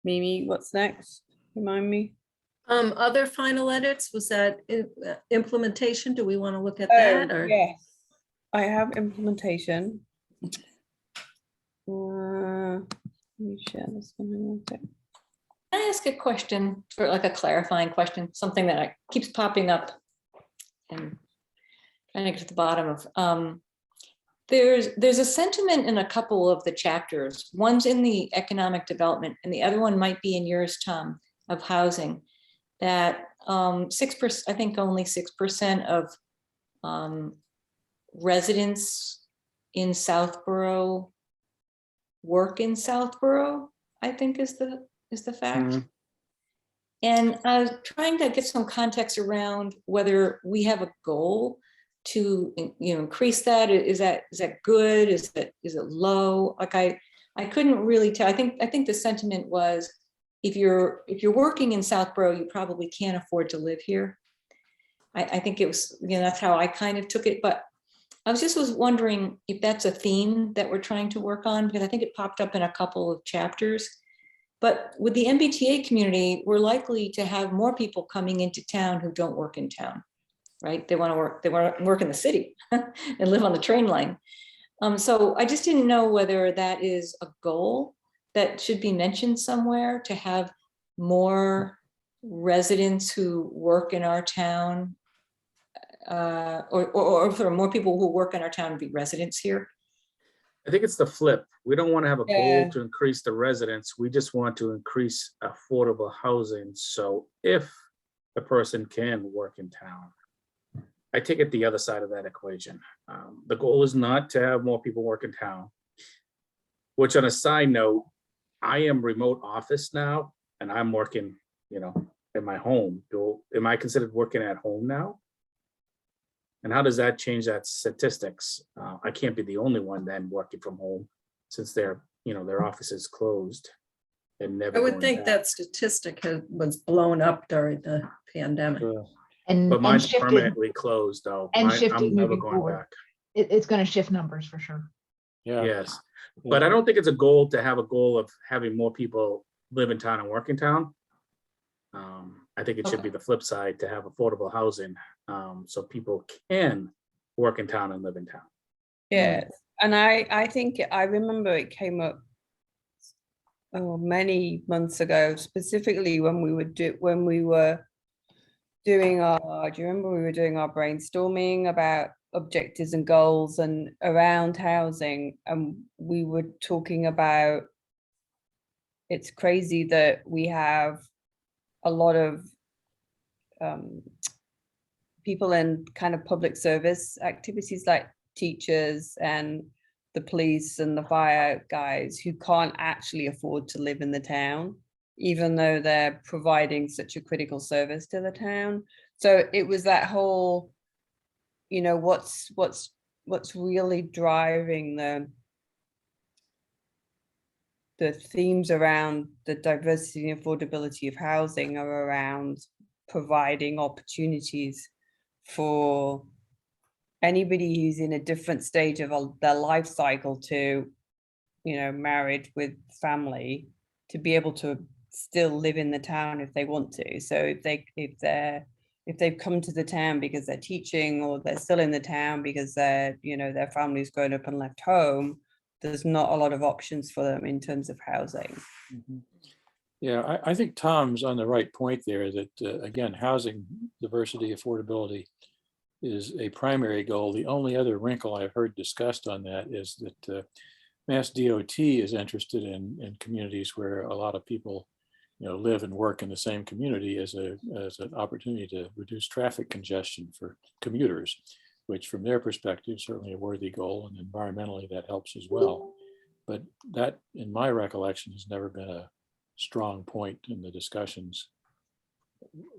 Mimi, what's next? Remind me. Other final edits, was that implementation? Do we want to look at that, or? Yes, I have implementation. Let me share this one in one sec. Can I ask a question, for like a clarifying question, something that keeps popping up and trying to get to the bottom of? There's a sentiment in a couple of the chapters. One's in the economic development, and the other one might be in yours, Tom, of housing. That 6%, I think only 6% of residents in Southborough work in Southborough, I think is the fact. Mhm. And I was trying to get some context around whether we have a goal to, increase that? Is that good? Is it low? Like I couldn't really tell. I think the sentiment was, if you're working in Southborough, you probably can't afford to live here. I think it was, that's how I kind of took it, but I was wondering if that's a theme that we're trying to work on, because I think it popped up in a couple of chapters. But with the MBTA community, we're likely to have more people coming into town who don't work in town, right? They want to work in the city and live on the train line. So I just didn't know whether that is a goal that should be mentioned somewhere, to have more residents who work in our town, or for more people who work in our town be residents here. I think it's the flip. We don't want to have a Yeah. goal to increase the residents. We just want to increase affordable housing. So if a person can work in town, I take it the other side of that equation. The goal is not to have more people work in town, which, on a side note, I am remote office now, and I'm working, in my home. Am I considered working at home now? And how does that change that statistics? I can't be the only one then working from home, since their office is closed and never. I would going think back. that statistic was blown up during the pandemic. And But mine's shifted, permanently closed, though. and I'm shifted never moving going forward. back. It's going to shift numbers for sure. Yeah. Yes, but I don't think it's a goal to have a goal of having more people live in town and work in town. I think it should be the flip side, to have affordable housing, so people can work in town and live in town. Yes, and I think I remember it came up many months ago, specifically when we were doing our. Do you remember we were doing our brainstorming about objectives and goals and around housing, and we were talking about, it's crazy that we have a lot of people in kind of public service activities like teachers and the police and the fire guys who can't actually afford to live in the town, even though they're providing such a critical service to the town. So it was that whole, what's really driving the themes around the diversity and affordability of housing are around providing opportunities for anybody who's in a different stage of their life cycle to, married with family, to be able to still live in the town if they want to. So if they've come to the town because they're teaching, or they're still in the town because their family's grown up and left home, there's not a lot of options for them in terms of housing. Mhm. Yeah, I think Tom's on the right point there, that again, housing diversity, affordability is a primary goal. The only other wrinkle I've heard discussed on that is that Mass DOT is interested in communities where a lot of people live and work in the same community, as an opportunity to reduce traffic congestion for commuters, which from their perspective, certainly a worthy goal, and environmentally that helps as well. But that, in my recollection, has never been a strong point in the discussions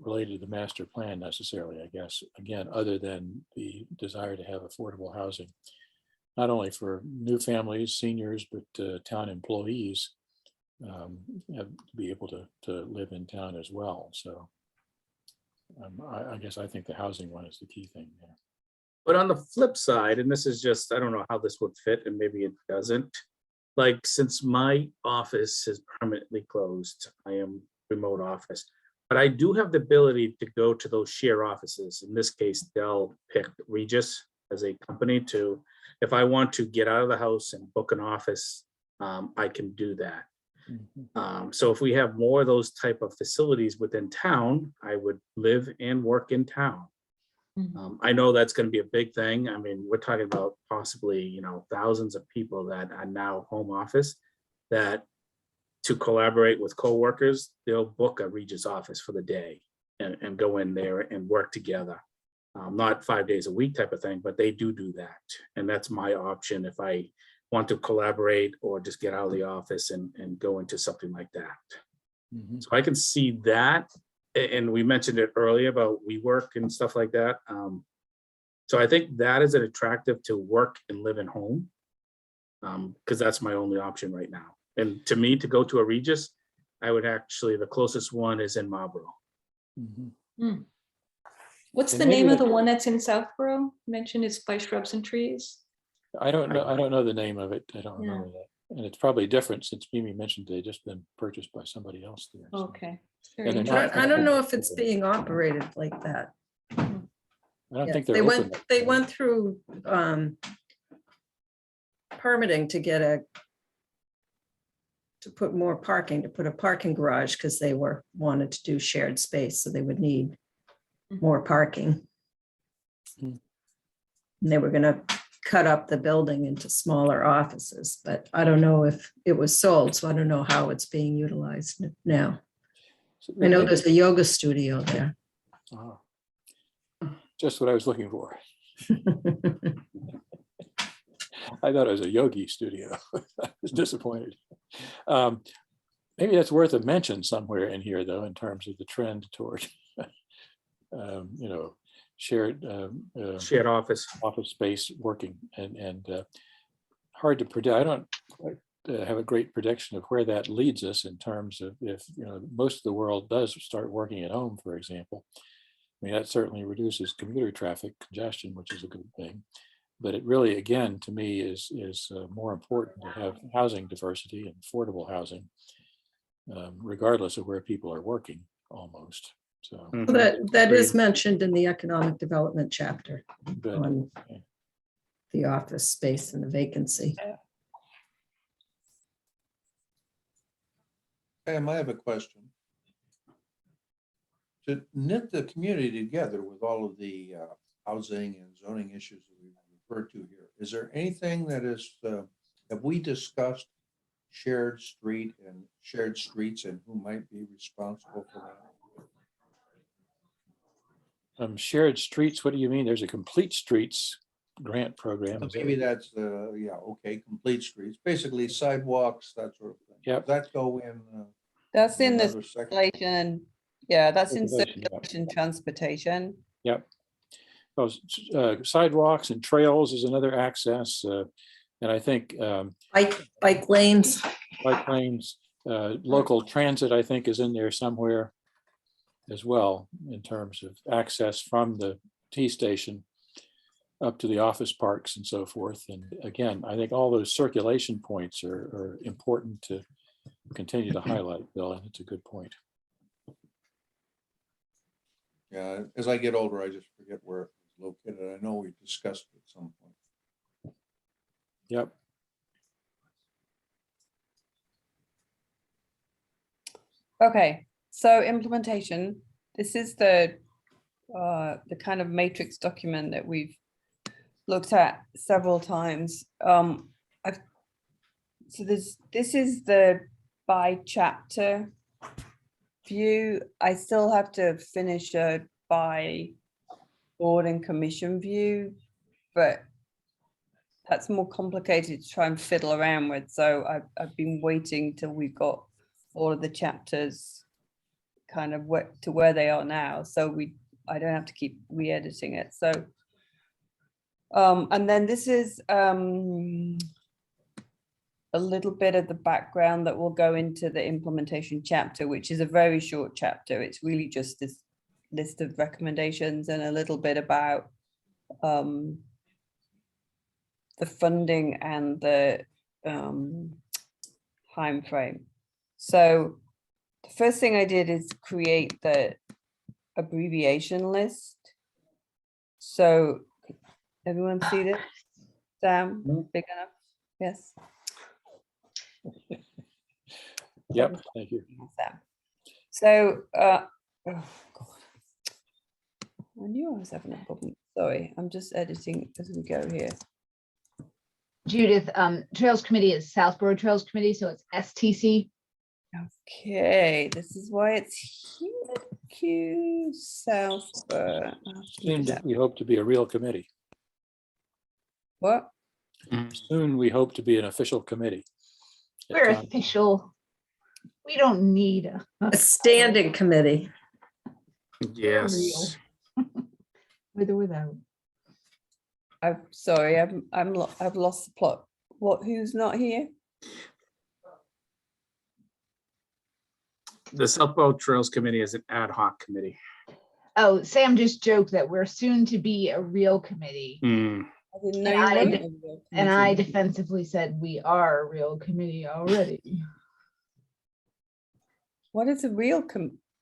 related to the master plan necessarily, I guess, again, other than the desire to have affordable housing, not only for new families, seniors, but town employees have to be able to live in town as well. So I guess I think the housing one is the key thing there. But on the flip side, and this is just, I don't know how this would fit, and maybe it doesn't. Like, since my office is permanently closed, I am remote office, but I do have the ability to go to those share offices. In this case, Dell picked Regis as a company to, if I want to get out of the house and book an office, I can do that. So if we have more of those type of facilities within town, I would live and work in town. I know that's going to be a big thing. I mean, we're talking about possibly, thousands of people that are now home office, that to collaborate with coworkers, they'll book a Regis office for the day and go in there and work together. Not 5 days a week type of thing, but they do that. And that's my option if I want to collaborate or just get out of the office and go into something like that. So I can see that. And we mentioned it earlier about WeWork and stuff like that. So I think that is an attractive to work and live in home. Because that's my only option right now. And to me, to go to a Regis, I would actually, the closest one is in Marlboro. Mhm. What's And the maybe name of the- the one that's in Southborough? Mentioned it's by Shrubs and Trees. I don't know the name of it. I don't Yeah. remember that. And it's probably different since Mimi mentioned they just been purchased by somebody else there. so. Okay. Very And they're interesting. not- I don't know if it's being operated like that. I don't Yeah, think they're they open. went through permitting to get to put more parking, to put a parking garage, because they wanted to do shared space, so they would need more parking. Hmm. And they were gonna cut up the building into smaller offices, but I don't know if it was sold, so I don't know how it's being utilized now. So I know maybe- there's a yoga studio there. Oh. Just what I was looking for. I thought it was a yogi studio. I was disappointed. Maybe that's worth a mention somewhere in here, though, in terms of the trend toward, shared Shared office. office space working and hard to predict. I don't quite, have a great prediction of where that leads us in terms of if, most of the world does start working at home, for example. I mean, that certainly reduces commuter traffic congestion, which is a good thing. But it really, again, to me, is more important to have housing diversity and affordable housing, regardless of where people are working, almost. So, That is mentioned in the economic development chapter good. on Okay. the office space and the vacancy. Pam, I have a question. To knit the community together with all of the housing and zoning issues that we've referred to here, is there anything that is, have we discussed shared street and shared streets and who might be responsible for that? Shared streets, what do you mean? There's a complete streets grant program. Is Maybe there? that's, yeah, okay, complete streets, basically sidewalks, that sort of thing. Yep. Does that go in? That's in the another section? circulation. Yeah, that's in Circulation, yeah. circulation transportation. Yep. Those sidewalks and trails is another access. And I think Bike lanes. bike lanes, local transit, I think, is in there somewhere as well, in terms of access from the T station up to the office parks and so forth. And again, I think all those circulation points are important to continue to highlight, Bill, and it's a good point. Yeah, as I get older, I just forget where it was located. I know we discussed it at some point. Yep. Okay, so implementation. This is the kind of matrix document that we've looked at several times. So this is the by chapter view. I still have to finish a by board and commission view, but that's more complicated to try and fiddle around with. So I've been waiting till we've got all of the chapters kind of to where they are now. So I don't have to keep re-editing it. So, and then this is a little bit of the background that will go into the implementation chapter, which is a very short chapter. It's really just this list of recommendations and a little bit about the funding and the time frame. So the first thing I did is create the abbreviation list. So everyone see this? Sam, big enough? Yes. Yep. Thank you. Sam. So, oh God. I knew I was having a problem. Sorry, I'm just editing as we go here. Judith, Trails Committee is Southborough Trails Committee, so it's STC. Okay, this is why it's here. South. Soon we hope to be a real committee. What? Soon we hope to be an official committee. We're official. We don't need A standing committee. Yes. with or without. I'm sorry, I've lost the plot. What, who's not here? The Southborough Trails Committee is an ad hoc committee. Oh, Sam just joked that we're soon to be a real committee. Hmm. I didn't know And you I weren't did- a real And I committee. defensively said, we are a real committee already. What is a real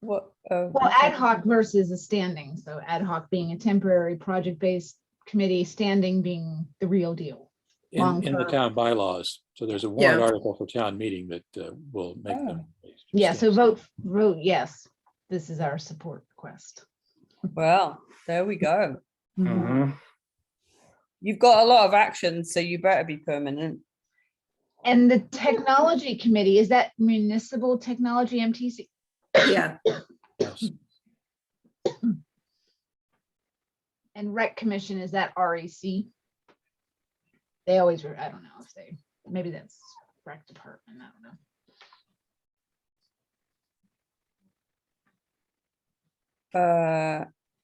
what? Oh, Well, okay. ad hoc versus a standing. So ad hoc being a temporary project-based committee, standing being the real deal. In the Long-term. town bylaws. So there's a warrant Yeah. article for town meeting that will make them. Yeah, so vote yes. This is our support request. Well, there we go. Mhm. You've got a lot of action, so you better be permanent. And the technology committee, is that municipal technology MTC? Yeah, Yes. And rec commission, is that REC? They always, I don't know if they, maybe that's rec department, I don't know.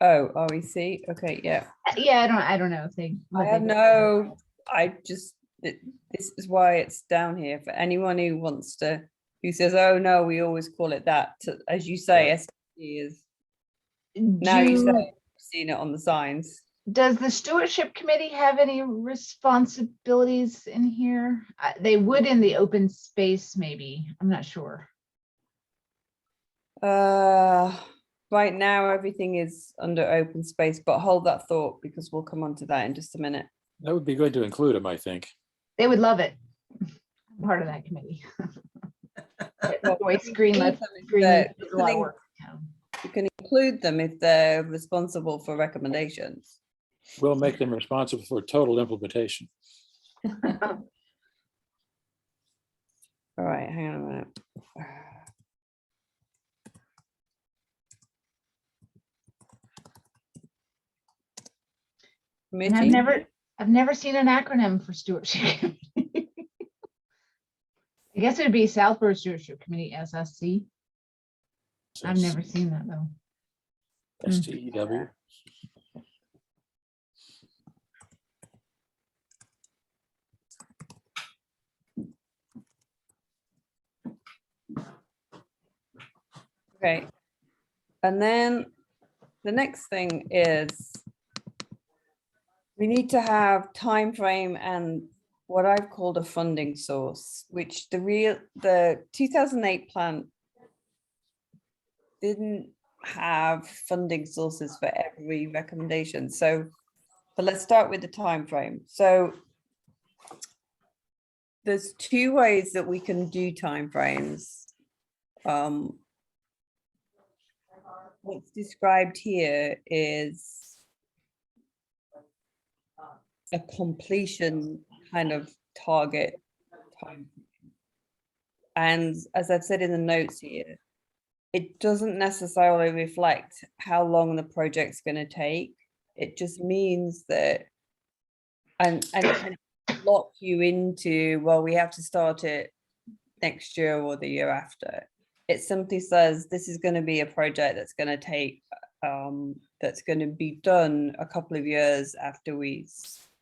Oh, REC. Okay, yeah. Yeah, I don't know if they. I what they have do. no. I just this is why it's down here for anyone who wants to. Who says, "Oh no, we always call it that." As you say, Yeah. STD is now. You Do- say you've seen it on the signs. Does the stewardship committee have any responsibilities in here? They would in the open space, maybe. I'm not sure. Right now everything is under open space, but hold that thought because we'll come on to that in just a minute. That would be good to include them, I think. They would love it. I'm part of that committee. Boy, screen, let's screen. They're It's a lot of work. You can include them if they're responsible for recommendations. We'll make them responsible for total implementation. All right, hang on a minute. And Committee? I've never seen an acronym for stewardship. I guess it would be Southborough Stewardship Committee, SSC. I've never seen that though. STEW. Okay. And then the next thing is we need to have time frame and what I've called a funding source, which the 2008 plan didn't have funding sources for every recommendation. So, but let's start with the time frame. So there's two ways that we can do time frames. What's described here is a completion kind of target time. And as I've said in the notes here, it doesn't necessarily reflect how long the project's going to take. It just means that, and lock you into, well, we have to start it next year or the year after. It simply says this is going to be a project that's going to take, that's going to be done a couple of years after we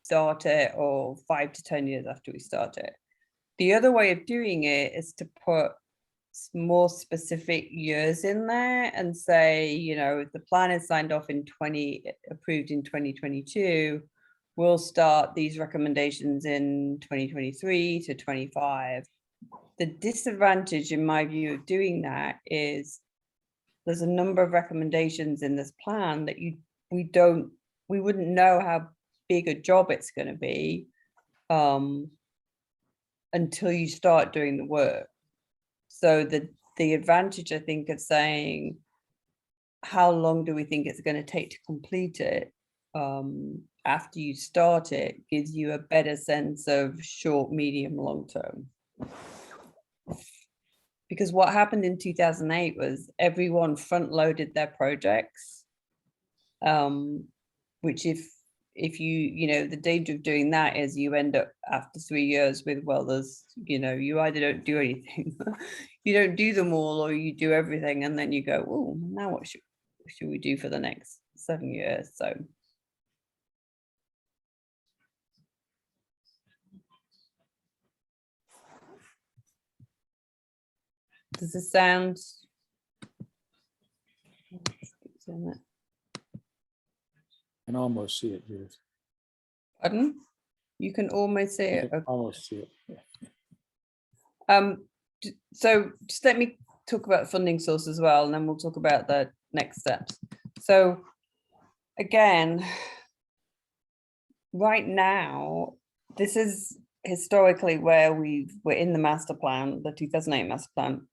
start it, or 5 to 10 years after we start it. The other way of doing it is to put more specific years in there and say, you know, if the plan is signed off in approved in 2022, we'll start these recommendations in 2023 to 25. The disadvantage, in my view, of doing that is there's a number of recommendations in this plan that we wouldn't know how big a job it's going to be until you start doing the work. So the advantage, I think, of saying how long do we think it's going to take to complete it after you start it gives you a better sense of short, medium, long term. Because what happened in 2008 was everyone front loaded their projects, which if you know, the danger of doing that is you end up after 3 years with, well, there's, you know, you either don't do anything, you don't do them all, or you do everything, and then you go, oh, now what should we do for the next 7 years? So Does this sound? Can almost see it, Judith. Pardon? You can almost see I it. can Okay. almost see it. Yeah. So just let me talk about funding source as well, and then we'll talk about the next steps. So again, right now, this is historically where we're in the master plan, the 2008 master plan.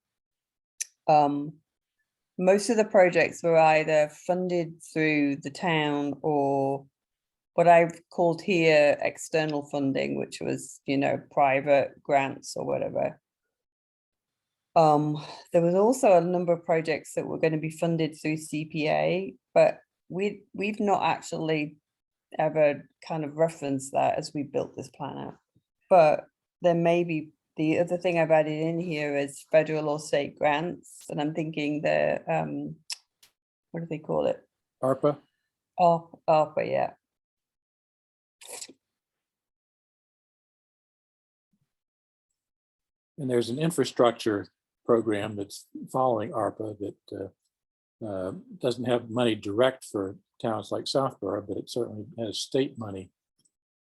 Most of the projects were either funded through the town or what I've called here external funding, which was, private grants or whatever. There was also a number of projects that were going to be funded through CPA, but we've not actually ever kind of referenced that as we built this plan out. But there may be, the other thing I've added in here is federal or state grants, and I'm thinking the what do they call it? ARPA? ARPA, yeah. And there's an infrastructure program that's following ARPA that doesn't have money direct for towns like Southborough, but it certainly has state money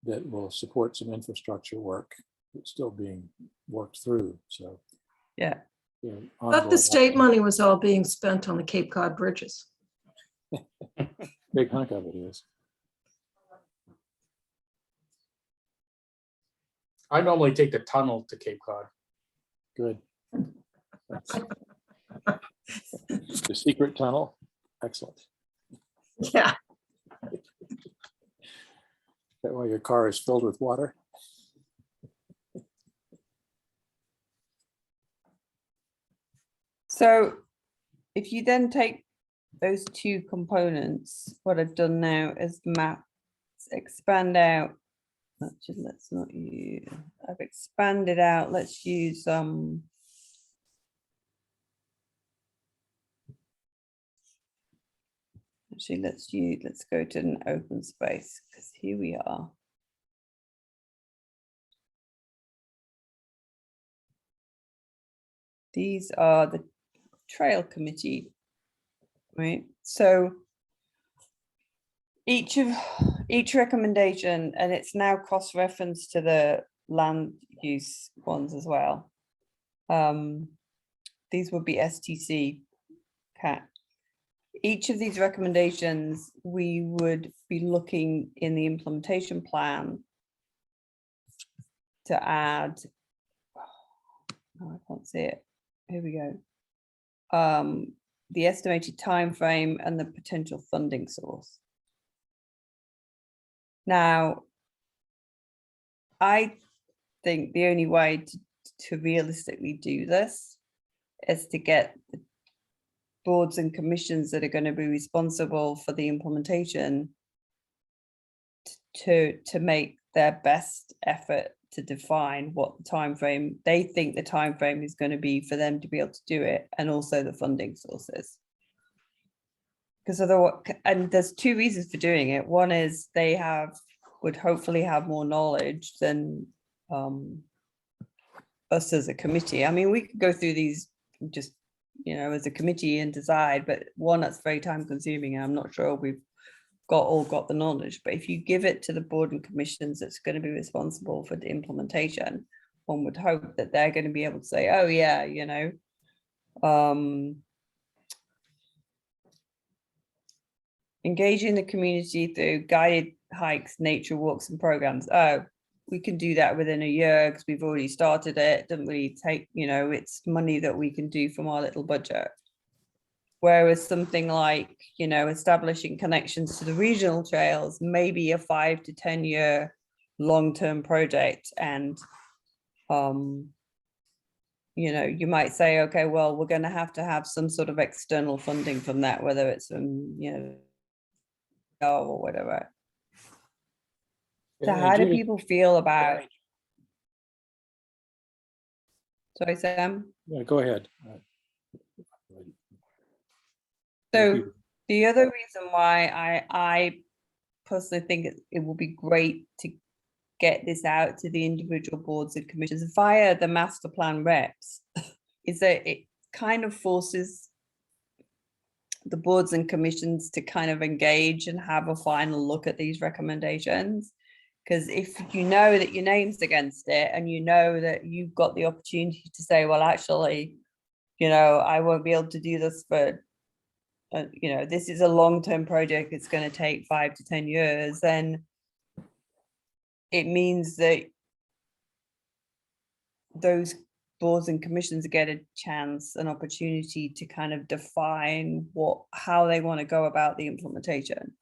that will support some infrastructure work that's still being worked through. So, Yeah. But the ongoing state effort. money was all being spent on the Cape Cod bridges. Big hunk of it is. I normally take the tunnel to Cape Cod. Good. The secret tunnel. Excellent. Yeah. That way your car is filled with water. So if you then take those two components, what I've done now is expand out. Actually, let's not use, I've expanded out, let's use actually let's go to an open space, because here we are. These are the trail committee, right? So each recommendation, and it's now cross-referenced to the land use ones as well. These would be STC CAT. Each of these recommendations, we would be looking in the implementation plan to add, oh, I can't see it. Here we go. The estimated time frame and the potential funding source. Now, I think the only way to realistically do this is to get the boards and commissions that are going to be responsible for the implementation to make their best effort to define what the time frame they think the time frame is going to be for them to be able to do it, and also the funding sources. Because otherwise, and there's two reasons for doing it. One is they would hopefully have more knowledge than us as a committee. I mean, we could go through these just, as a committee and decide, but one, that's very time consuming, and I'm not sure we've got the knowledge. But if you give it to the board and commissions that's going to be responsible for the implementation, one would hope that they're going to be able to say, oh yeah, engaging the community through guided hikes, nature walks and programs. Oh, we can do that within a year because we've already started it. It doesn't really take, it's money that we can do from our little budget. Whereas something like, establishing connections to the regional trails, maybe a 5 to 10 year long-term project. And, you might say, okay, well, we're going to have some sort of external funding from that, whether it's from, or whatever. So how do people feel about? Sorry, Sam? Yeah, go ahead. So the other reason why I personally think it will be great to get this out to the individual boards and commissions via the master plan reps is that it kind of forces the boards and commissions to kind of engage and have a final look at these recommendations. Because if you know that your name's against it and you know that you've got the opportunity to say, well, actually, you know, I won't be able to do this for, you know, this is a long-term project, it's going to take 5 to 10 years, then it means that those boards and commissions get a chance, an opportunity to kind of define how they want to go about the implementation.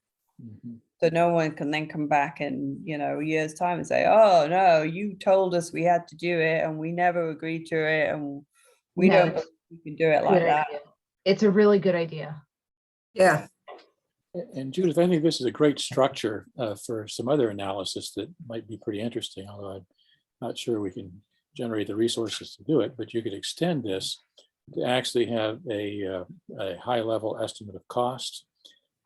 Mhm. So no one can then come back in, you know, a year's time and say, oh, no, you told us we had to do it and we never agreed to it and we No, don't it's believe we can do it a like good that. idea. It's a really good idea. Yeah, And Judith, I think this is a great structure for some other analysis that might be pretty interesting, although I'm not sure we can generate the resources to do it, but you could extend this to actually have a high-level estimate of cost.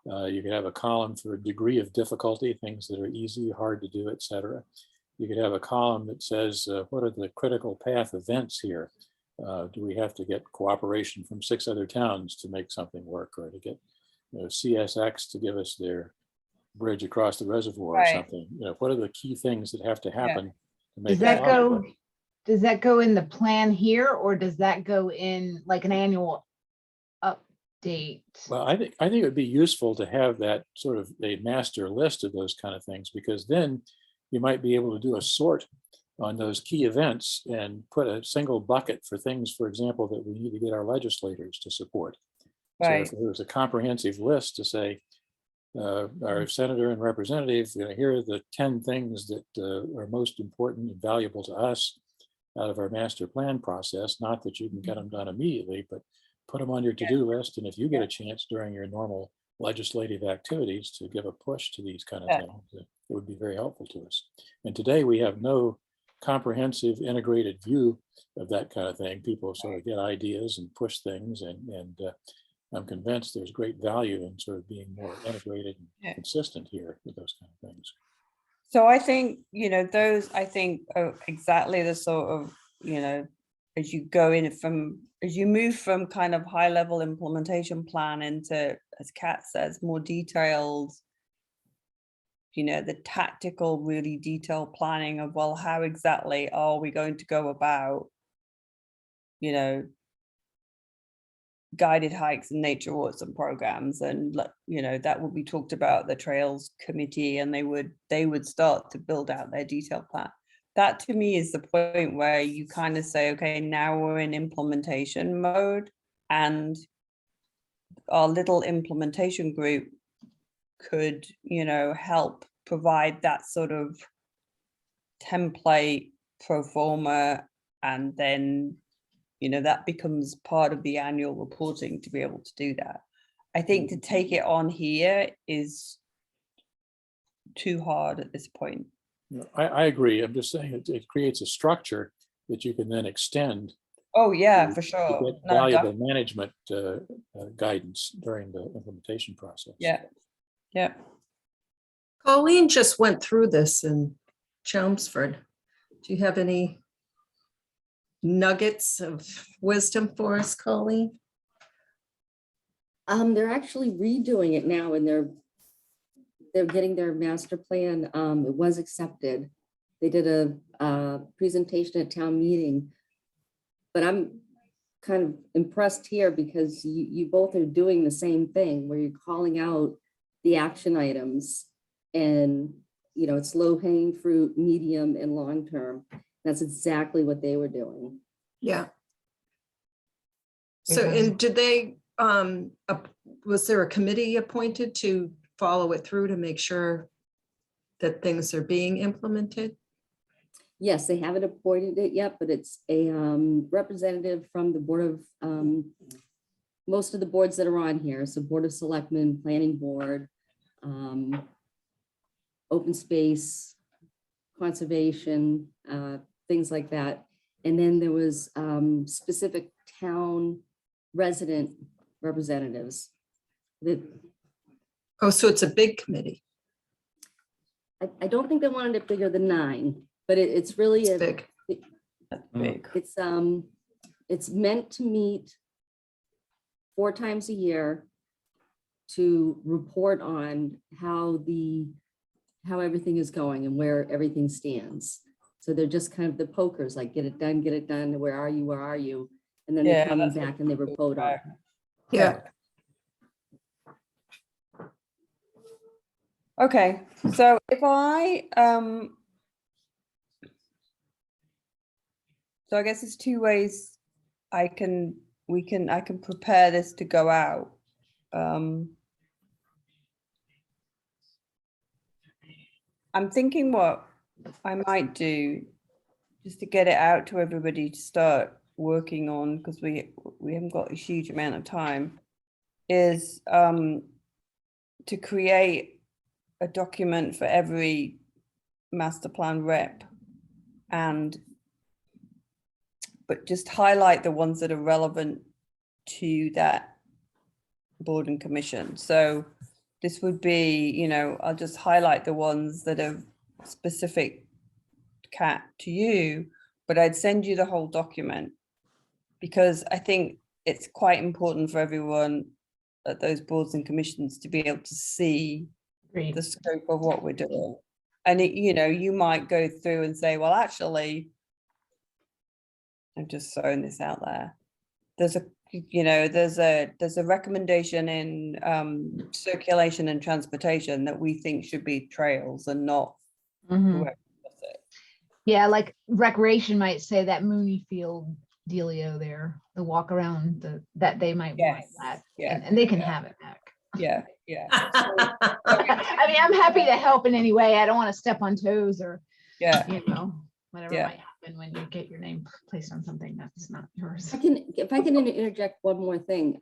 You could have a column for degree of difficulty, things that are easy, hard to do, et cetera. You could have a column that says, what are the critical path events here? Do we have to get cooperation from 6 other towns to make something work, or to get CSX to give us their bridge across the reservoir or Right. something? What are the key things that have to happen to make Does it that go, possible? does that go in the plan here, or does that go in like an annual update? Well, I think it would be useful to have that sort of a master list of those kind of things, because then you might be able to do a sort on those key events and put a single bucket for things, for example, that we need to get our legislators to support. So Right. if there was a comprehensive list to say, our senator and representative, here are the 10 things that are most important and valuable to us out of our master plan process. Not that you can get them done immediately, but put them on your to-do list. And if you get a chance during your normal legislative activities to give a push to these kind of Yeah. things, it would be very helpful to us. And today we have no comprehensive integrated view of that kind of thing. People sort of get ideas and push things, and I'm convinced there's great value in sort of being more integrated and Yeah. consistent here with those kind of things. So I think, those, I think, are exactly the sort of, as you go in as you move from kind of high level implementation plan into, as Kat says, more detailed, the tactical, really detailed planning of, well, how exactly are we going to go about, guided hikes and nature walks and programs, and that will be talked about at the trails committee, and they would start to build out their detailed plan. That to me is the point where you kind of say, okay, now we're in implementation mode, and our little implementation group could help provide that sort of template pro forma, and then that becomes part of the annual reporting to be able to do that. I think to take it on here is too hard at this point. I agree. I'm just saying it creates a structure that you can then extend. Oh yeah, to- for to sure. get No, valuable management guidance during the implementation process. yeah. Colleen just went through this in Chelmsford. Do you have any nuggets of wisdom for us, Colleen? They're actually redoing it now, and they're getting their master plan. It was accepted. They did a presentation at town meeting, but I'm kind of impressed here because you both are doing the same thing, where you're calling out the action items, and it's low hanging fruit, medium, and long term. That's exactly what they were doing. Yeah. So, and did they, was there a committee appointed to follow it through to make sure that things are being implemented? Yes, they haven't appointed it yet, but it's a representative from the board of, most of the boards that are on here. So Board of Selectmen, Planning Board, Open Space, Conservation, things like that. And then there was specific town resident representatives. That Oh, so it's a big committee. I don't think they wanted it bigger than 9, but it's really It's big. That's big. it's meant to meet 4 times a year to report on how everything is going and where everything stands. So they're just kind of the pokers, like get it done, where are you? And then they Yeah, come that's back and they report on. Yeah. Okay, so if so I guess there's 2 ways I can prepare this to go out. I'm thinking what I might do just to get it out to everybody to start working on, because we haven't got a huge amount of time, is to create a document for every master plan rep, but just highlight the ones that are relevant to that board and commission. So this would be, you know, I'll just highlight the ones that are specific, Kat, to you, but I'd send you the whole document, because I think it's quite important for everyone at those boards and commissions to be able to see Agreed. the scope of what we're doing. And it, you know, you might go through and say, well, actually, I'm just throwing this out there. There's a recommendation in circulation and transportation that we think should be trails and not Mhm. whoever does it. Yeah, like recreation might say that Mooney Field dealio there, the walk around, that they might want Yes, that. yeah, And they can yeah. have it back. Yeah, yeah, I mean, I'm happy to help in any way. I don't want to step on toes or, yeah. you know, whatever Yeah. might happen when you get your name placed on something that's not yours. If I can interject one more thing,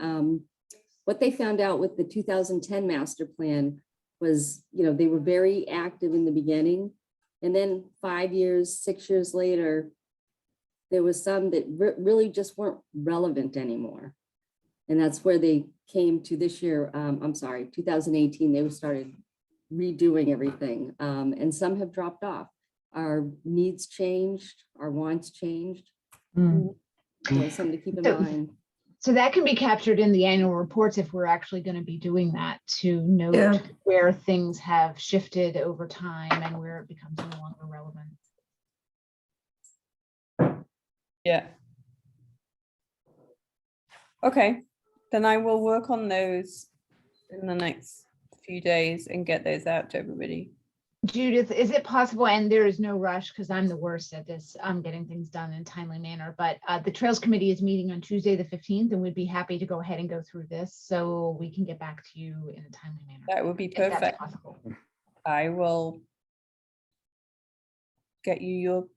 what they found out with the 2010 master plan was, you know, they were very active in the beginning, and then 5 years, 6 years later, there was some that really just weren't relevant anymore. And that's where they came to this year, 2018, they started redoing everything, and some have dropped off. Our needs changed, our wants changed. Mm. So something to keep in So- mind. So that can be captured in the annual reports if we're actually going to be doing that, to note Yeah. where things have shifted over time and where it becomes no longer relevant. Yeah. Okay, then I will work on those in the next few days and get those out to everybody. Judith, is it possible, and there is no rush because I'm the worst at this, getting things done in a timely manner, but the Trails Committee is meeting on Tuesday, the 15th, and we'd be happy to go ahead and go through this so we can get back to you in a timely manner. That would be if that's perfect. possible. I will get you your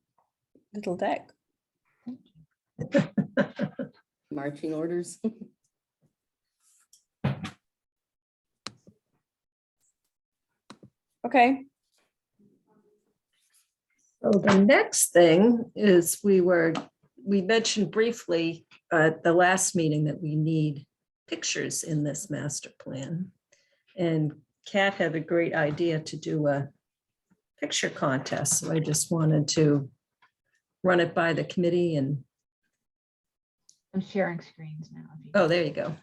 little deck. Marching orders. Okay, So the next thing is we mentioned briefly at the last meeting that we need pictures in this master plan. And Kat had a great idea to do a picture contest. So I just wanted to run it by the committee and, I'm sharing screens now. if you oh, there you go.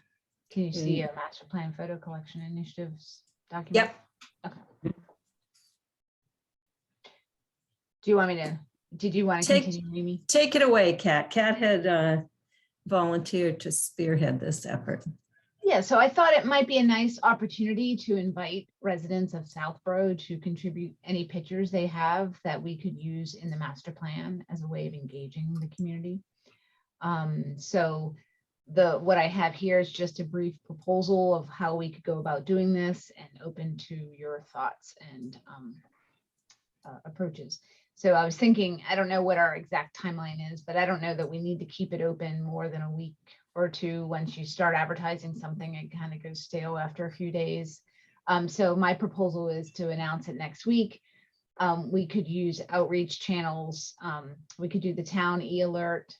Can you see a master plan photo collection initiatives document? Yep. Okay. Do you want me to, did you want to Take- continue, Mimi? Take it away, Kat. Kat had volunteered to spearhead this effort. Yeah, so I thought it might be a nice opportunity to invite residents of Southborough to contribute any pictures they have that we could use in the master plan as a way of engaging the community. So what I have here is just a brief proposal of how we could go about doing this, and open to your thoughts and approaches. So I was thinking, I don't know what our exact timeline is, but I don't know that we need to keep it open more than a week or two. Once you start advertising something, it kind of goes stale after a few days. So my proposal is to announce it next week. We could use outreach channels. We could do the town e-alert.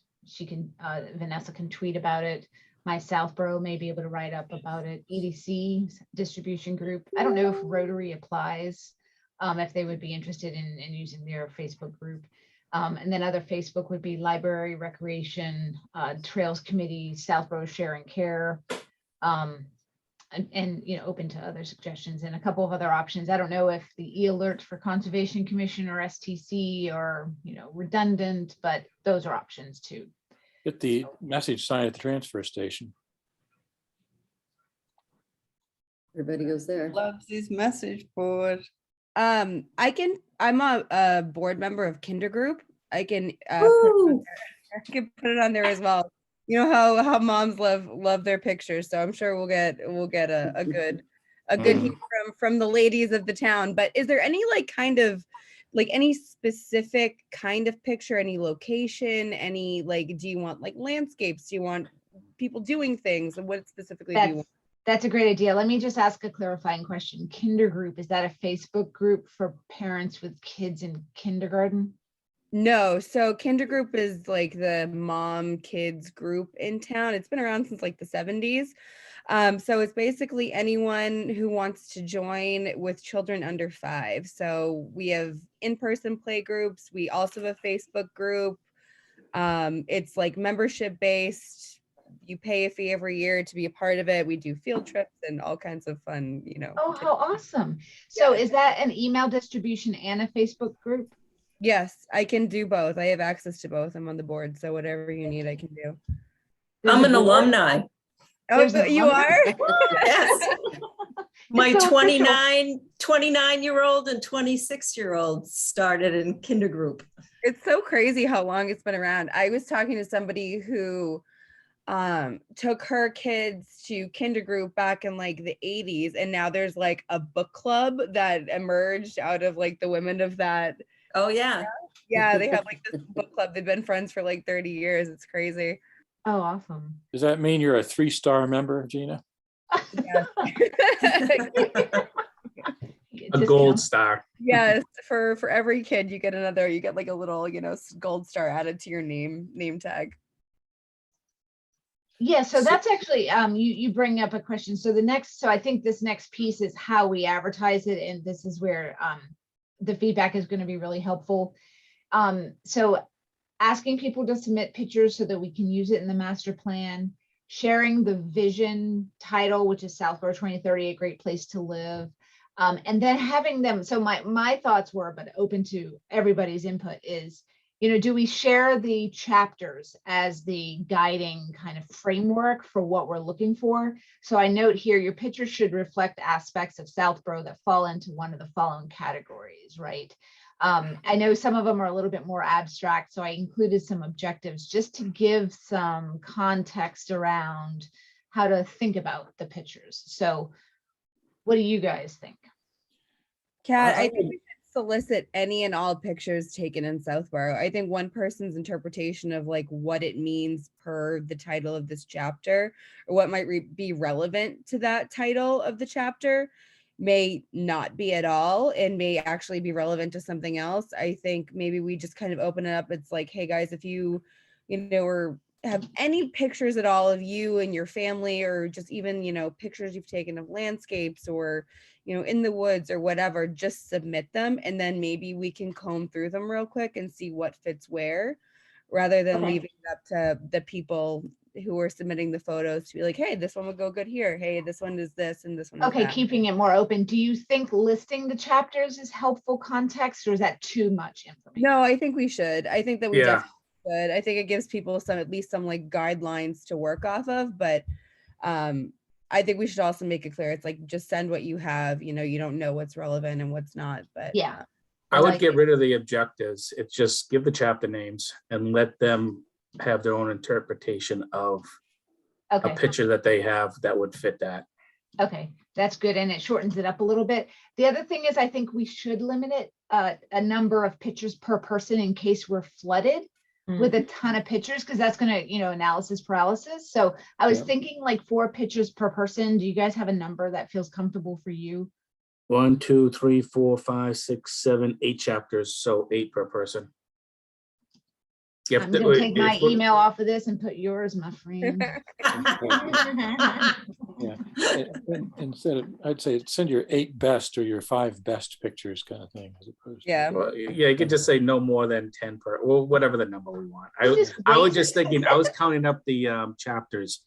Vanessa can tweet about it. My Southborough may be able to write up about it. EDC distribution group. I don't know if Rotary applies, if they would be interested in using their Facebook group. And then other Facebook would be Library, Recreation, Trails Committee, Southborough Share and Care, And open to other suggestions and a couple of other options. I don't know if the e-alert for Conservation Commission or STC are, redundant, but those are options too. Get the message sign at the transfer station. Everybody goes there. Loves his message board. I'm a board member of Kinder Group. I can I can put it on there as well. You know how moms love their pictures, so I'm sure we'll get a good heat from the ladies of the town. But is there any any specific kind of picture, any location, any do you want landscapes? Do you want people doing things? And what specifically do you want? That's a great idea. Let me just ask a clarifying question. Kinder Group, is that a Facebook group for parents with kids in kindergarten? No, so Kinder Group is the mom kids group in town. It's been around since the 70s. So it's basically anyone who wants to join with children under 5. So we have in-person play groups. We also have a Facebook group. It's membership based. You pay a fee every year to be a part of it. We do field trips and all kinds of fun, Oh, how awesome. So is that an email distribution and a Facebook group? Yes, I can do both. I have access to both. I'm on the board, so whatever you need, I can do. I'm an alumni. Oh, you are? Yes. My It's so official. 29-year-old and 26-year-old started in Kinder Group. It's so crazy how long it's been around. I was talking to somebody who took her kids to Kinder Group back in the 80s, and now there's a book club that emerged out of the women of that. Oh, yeah. Yeah, they have this book club. They've been friends for 30 years. It's crazy. Oh, awesome. Does that mean you're a 3-star member, Gina? A gold star. Yes, for every kid you get a little, gold star added to your name tag. Yeah, so that's actually you bring up a question. So I think this next piece is how we advertise it, and this is where the feedback is going to be really helpful. So asking people to submit pictures so that we can use it in the master plan, sharing the vision title, which is Southborough 2030, a great place to live, and then having them. So my thoughts were, but open to everybody's input, is do we share the chapters as the guiding kind of framework for what we're looking for? So I note here, your pictures should reflect aspects of Southborough that fall into one of the following categories, right? I know some of them are a little bit more abstract, so I included some objectives just to give some context around how to think about the pictures. So what do you guys think? Kat, I think we should solicit any and all pictures taken in Southborough. I think one person's interpretation of what it means per the title of this chapter, or what might be relevant to that title of the chapter, may not be at all and may actually be relevant to something else. I think maybe we just kind of open it up. It's hey guys, if you or have any pictures at all of you and your family, or just even pictures you've taken of landscapes or in the woods or whatever, just submit them, and then maybe we can comb through them real quick and see what fits where, rather than leaving it up to the people who are submitting the photos to be hey, this one would go good here, hey, this one is this, and this one is that. Keeping it more open. Do you think listing the chapters is helpful context, or is that too much information? No, I think we should. I think that we Yeah. definitely should. I think it gives people at least some guidelines to work off of, but I think we should also make it clear. It's just send what you have. You don't know what's relevant and what's not, but Yeah. I would get rid of the objectives. It's just give the chapter names and let them have their own interpretation of a picture that they have that would fit that. Okay, that's good, and it shortens it up a little bit. The other thing is, I think we should limit it a number of pictures per person in case we're flooded with a ton of pictures, because that's going to, analysis paralysis. So I was thinking 4 pictures per person. Do you guys have a number that feels comfortable for you? 1, 2, 3, 4, 5, 6, 7, 8 chapters, so 8 per person. I'm going to take my email off of this and put yours, my friend. Yeah. Instead of, I'd say send your 8 best or your 5 best pictures kind of thing, as opposed to. yeah. Well, yeah, you could just say no more than 10 per, well, whatever the number we want. I was Just I was raise just thinking, I was counting up the chapters.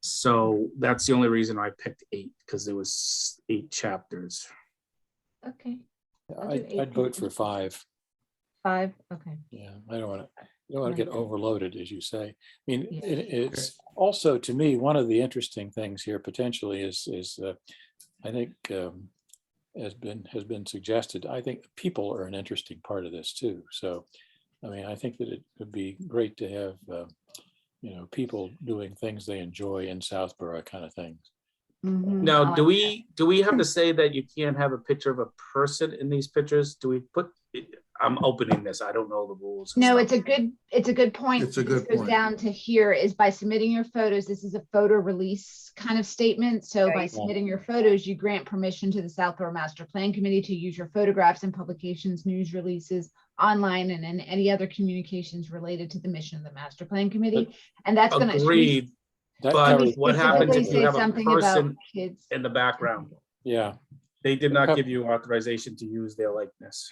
So that's the only reason I picked 8, because there was 8 chapters. Okay. I'll do I'd vote for 5. 5, okay. Yeah, I don't want to. You don't want to get overloaded, as you say. I mean, Yeah. it's also, to me, one of the interesting things here potentially is I think has been suggested. I think people are an interesting part of this too. So, I mean, I think that it would be great to have people doing things they enjoy in Southborough, kind of things. Now, do we have to say that you can't have a picture of a person in these pictures? Do we put? I'm opening this. I don't know the rules. and No, stuff. it's a good point. It's a This good goes point. down to here is by submitting your photos. This is a photo release kind of statement. So by Right. submitting your photos, you grant permission to the Southborough Master Plan Committee to use your photographs in publications, news releases, online, and in any other communications related to the mission of the Master Plan Committee. And that's going to Agreed. That But covers- what happens if you say have a something about person kids in the background? Yeah, They did not Okay. give you authorization to use their likeness.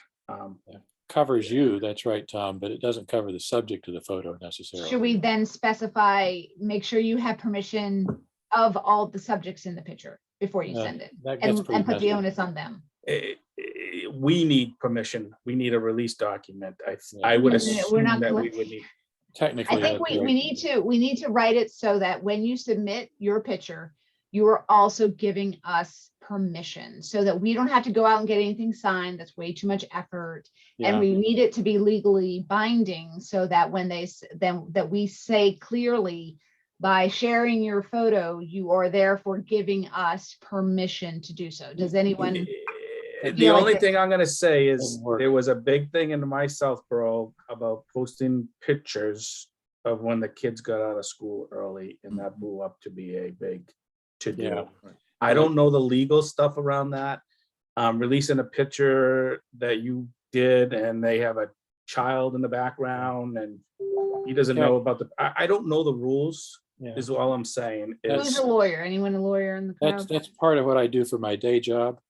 covers you. That's right, Tom, but it doesn't cover the subject of the photo necessarily. Should we then specify, make sure you have permission of all the subjects in the picture before you No, send it that gets and pretty put the messy. onus on them? We need permission. We need a release document. I would We're assume not that we collect- would need. Technically, I think that's we right. need to write it so that when you submit your picture, you are also giving us permission so that we don't have to go out and get anything signed. That's way too much effort. And Yeah, we need it to be legally binding so that when that we say clearly, by sharing your photo, you are therefore giving us permission to do so. Does anyone? The feel like only that- thing I'm gonna say is Doesn't work. there was a big thing in my Southborough about posting pictures of when the kids got out of school early, and that blew up to be a big to-do. Yeah. I don't know the legal stuff around that. Releasing a picture that you did and they have a child in the background and he doesn't know about I don't know the rules, yeah. is all I'm saying. Who's Is a lawyer? Anyone a lawyer in the crowd? That's part of what I do for my day job.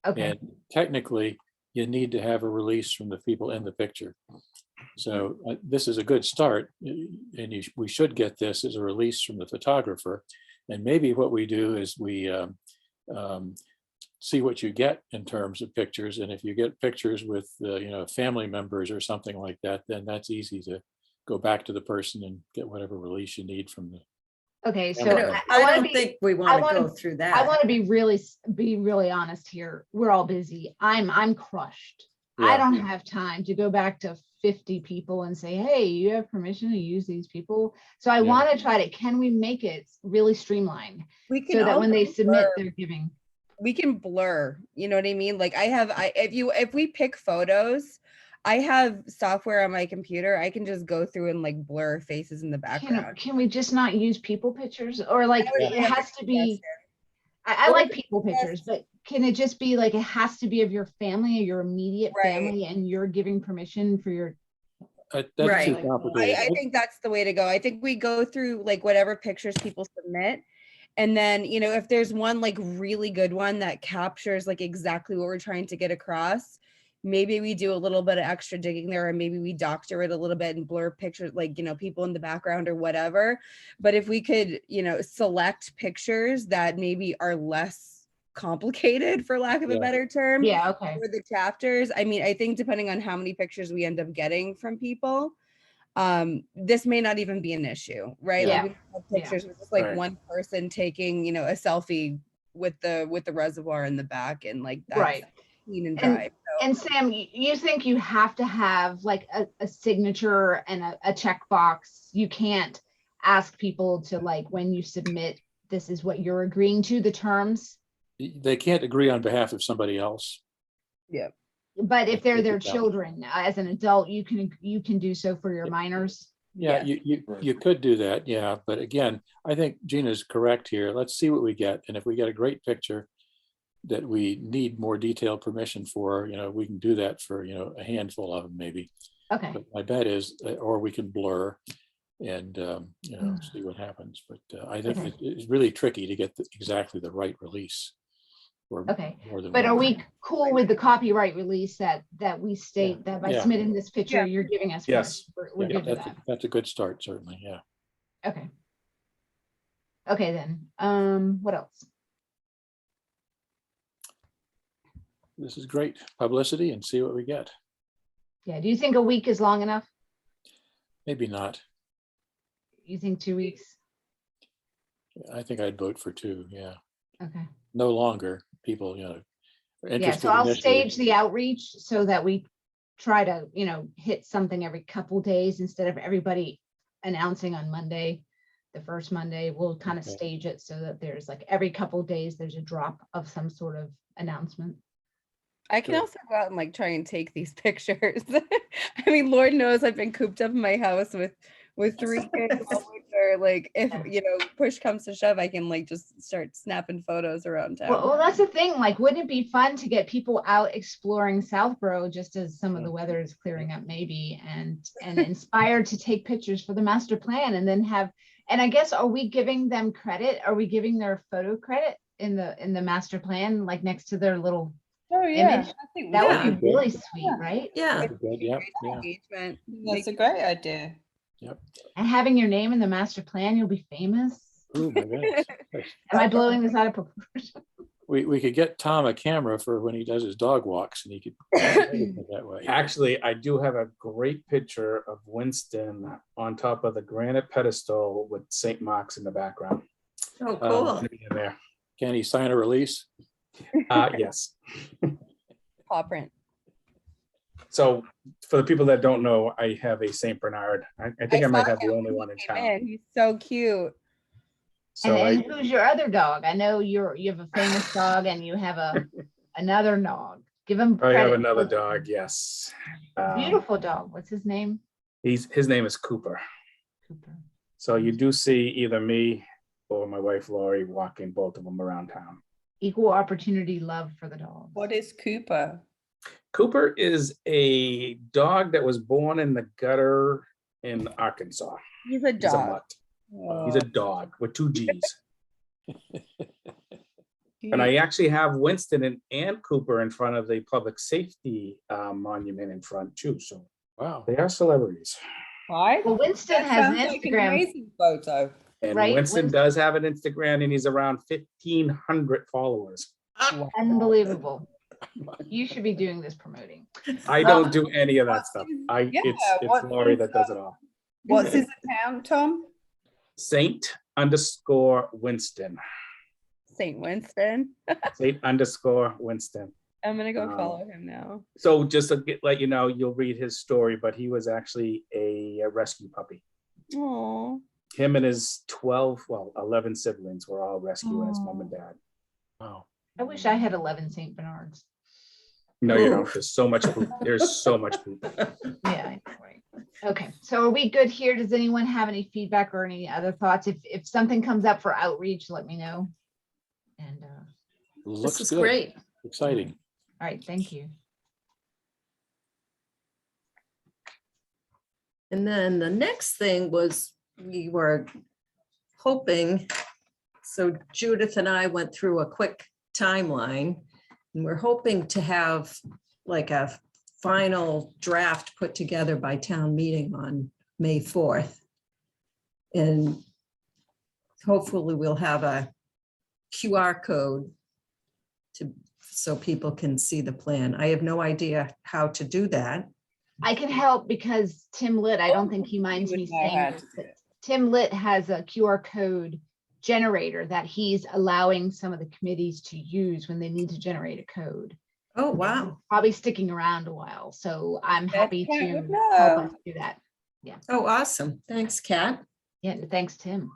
Okay. And technically, you need to have a release from the people in the picture. So this is a good start, and we should get this as a release from the photographer. And maybe what we do is we see what you get in terms of pictures. And if you get pictures with family members or something like that, then that's easy to go back to the person and get whatever release you need from the. Okay. So Yeah. I wanna don't be- think we I want to wanna- go through I that. want to be really honest here. We're all busy. I'm crushed. I Yeah. don't have time to go back to 50 people and say, hey, you have permission to use these people. So I Yeah. want to try to, can we make it really streamlined We can so that when they also submit, blur- they're giving. we can blur, you know what I mean? Like if we pick photos, I have software on my computer. I can just go through and like blur faces in the background. Can we just not use people pictures or like would it be has to be, I What like would be people best? pictures, but can it just be like, it has to be of your family or your immediate Right. family and you're giving permission for your, That's too Right. complicated. I think that's the way to go. I think we go through like whatever pictures people submit. And then, if there's one like really good one that captures like exactly what we're trying to get across, maybe we do a little bit of extra digging there, or maybe we doctor it a little bit and blur pictures, like, people in the background or whatever. But if we could, select pictures that maybe are less complicated, for lack of a Yeah. better term, yeah, okay. for the chapters. I mean, I think depending on how many pictures we end up getting from people, this may not even be an issue, right? Yeah. Like we have Yeah. pictures with just like Right. one person taking, a selfie with the reservoir in the back, and like that's Right. clean and And- dry. And Sam, you think you have to have like a signature and a checkbox? You can't ask people to like, when you submit, this is what you're agreeing to, the terms? They can't agree on behalf of somebody else. But if they're their That's valid. children, as an adult, you can do so for your minors. Yeah, you could do that, yeah. But again, I think Gina's correct here. Let's see what we get. And if we get a great picture that we need more detailed permission for, we can do that for, a handful of them maybe. Okay. But my bet is, or we can blur and, see what happens. But I think Okay. it's really tricky to get exactly the right release. Or Okay. more than But are one. we cool with the copyright release that we state that by Yeah. submitting this picture, Yeah. you're giving us? Yes. permission? We're Yeah, good with that. that's a good start, certainly, yeah. Okay. Okay, then, what else? This is great publicity and see what we get. Yeah, do you think a week is long enough? Maybe not. You think 2 weeks? I think I'd vote for 2. Yeah. Okay. No longer. People, are Yeah, interested. so I'll initially. stage the outreach so that we try to, hit something every couple days instead of everybody announcing on Monday, the first Monday. We'll kind of Okay. stage it so that there's like every couple days, there's a drop of some sort of announcement. I can Sure. also go out and try and take these pictures. I mean, Lord knows I've been cooped up in my house with 3 kids all winter. Like, if push comes to shove, I can just start snapping photos around town. Well, that's the thing. Like, wouldn't it be fun to get people out exploring Southborough just as some of the weather is clearing up, maybe, and inspired to take pictures for the master plan, and then and I guess, are we giving them credit? Are we giving their photo credit in the master plan, like next to their little Oh yeah, image? I think That Yeah. would be really sweet, right? Yeah, Good, yeah, yeah. engagement. that's a great idea. And having your name in the master plan, you'll be famous. Oh my goodness. Am I blowing this out of proportion? We could get Tom a camera for when he does his dog walks, and he could edit it that way. Actually, I do have a great picture of Winston on top of the granite pedestal with St. Mark's in the background. Oh, cool. In there. Can he sign a release? Yes. Paw print. So for the people that don't know, I have a St. Bernard. I think I might saw have the him only when one in he came town. He's so cute. So And who's your other dog? I know you have a famous dog and you have another dog. Give him I have credit. another dog. Yes. Beautiful dog. What's his name? His name is Cooper. Cooper. So you do see either me or my wife Lori walking both of them around town. Equal opportunity love for the dog. What is Cooper? Cooper is a dog that was born in the gutter in Arkansas. He's a He's a dog. mutt. He's a dog with 2 G's. And I actually have Winston and Cooper in front of the public safety monument in front too. So Wow. they are celebrities. Right? Well, Winston has an Instagram. amazing photo. And Right, Winston Winston- does have an Instagram and he's around 1,500 followers. Unbelievable. You should be doing this promoting. I don't do any of that stuff. Yeah, It's what's Lori his, that does it all. What's his account, Tom? Saint_Winston. St. Winston. Saint_Winston. I'm gonna go Wow. follow him now. So just to let you know, you'll read his story, but he was actually a rescue puppy. Oh, Him and his 11 siblings were all rescued as mom and dad. Wow. I wish I had 11 St. Bernards. No, you Ooh. don't. There's so much poop. There's so much poop. Yeah, I know, right. Okay, so are we good here? Does anyone have any feedback or any other thoughts? If something comes up for outreach, let me know. And Looks This is good. great. Exciting. all right, thank you. And then the next thing was, we were hoping, so Judith and I went through a quick timeline, and we're hoping to have like a final draft put together by town meeting on May 4th. And hopefully we'll have a QR code so people can see the plan. I have no idea how to do that. I can help because Tim Litt, I don't think he minds would me know how saying to this, do but it. Tim Litt has a QR code generator that he's allowing some of the committees to use when they need to generate a code. Oh, wow. Probably sticking around a while, so I'm happy Kat to would help know. us do that. Oh, awesome. Thanks, Kat. Yeah, thanks, Tim.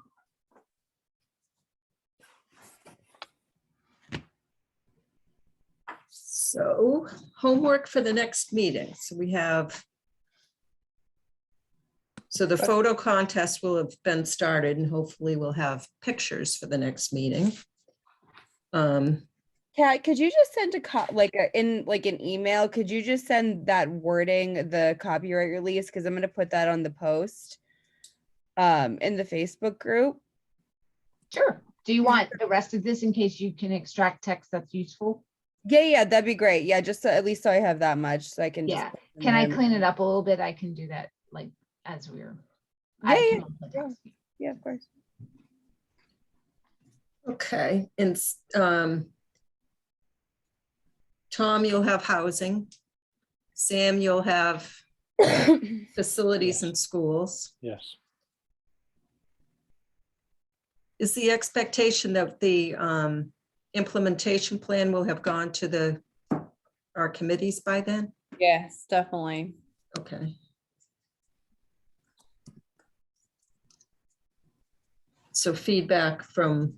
So homework for the next meeting. So we have. So the photo contest will have been started and hopefully we'll have pictures for the next meeting. Kat, could you just send in an email? Could you just send that wording, the copyright release? Because I'm gonna put that on the post in the Facebook group. Sure. Do you want the rest of this in case you can extract text that's useful? Yeah, that'd be great. Yeah, just so, at least so I have that much, so I can just Yeah. put it in Can I there. clean it up a little bit? I can do that like as we're. Yeah, I yeah, can multitask. Yeah, of course. Okay, and Tom, you'll have housing. Sam, you'll have facilities and schools. Yes. Is the expectation that the implementation plan will have gone to our committees by then? Yes, definitely. Okay. So feedback from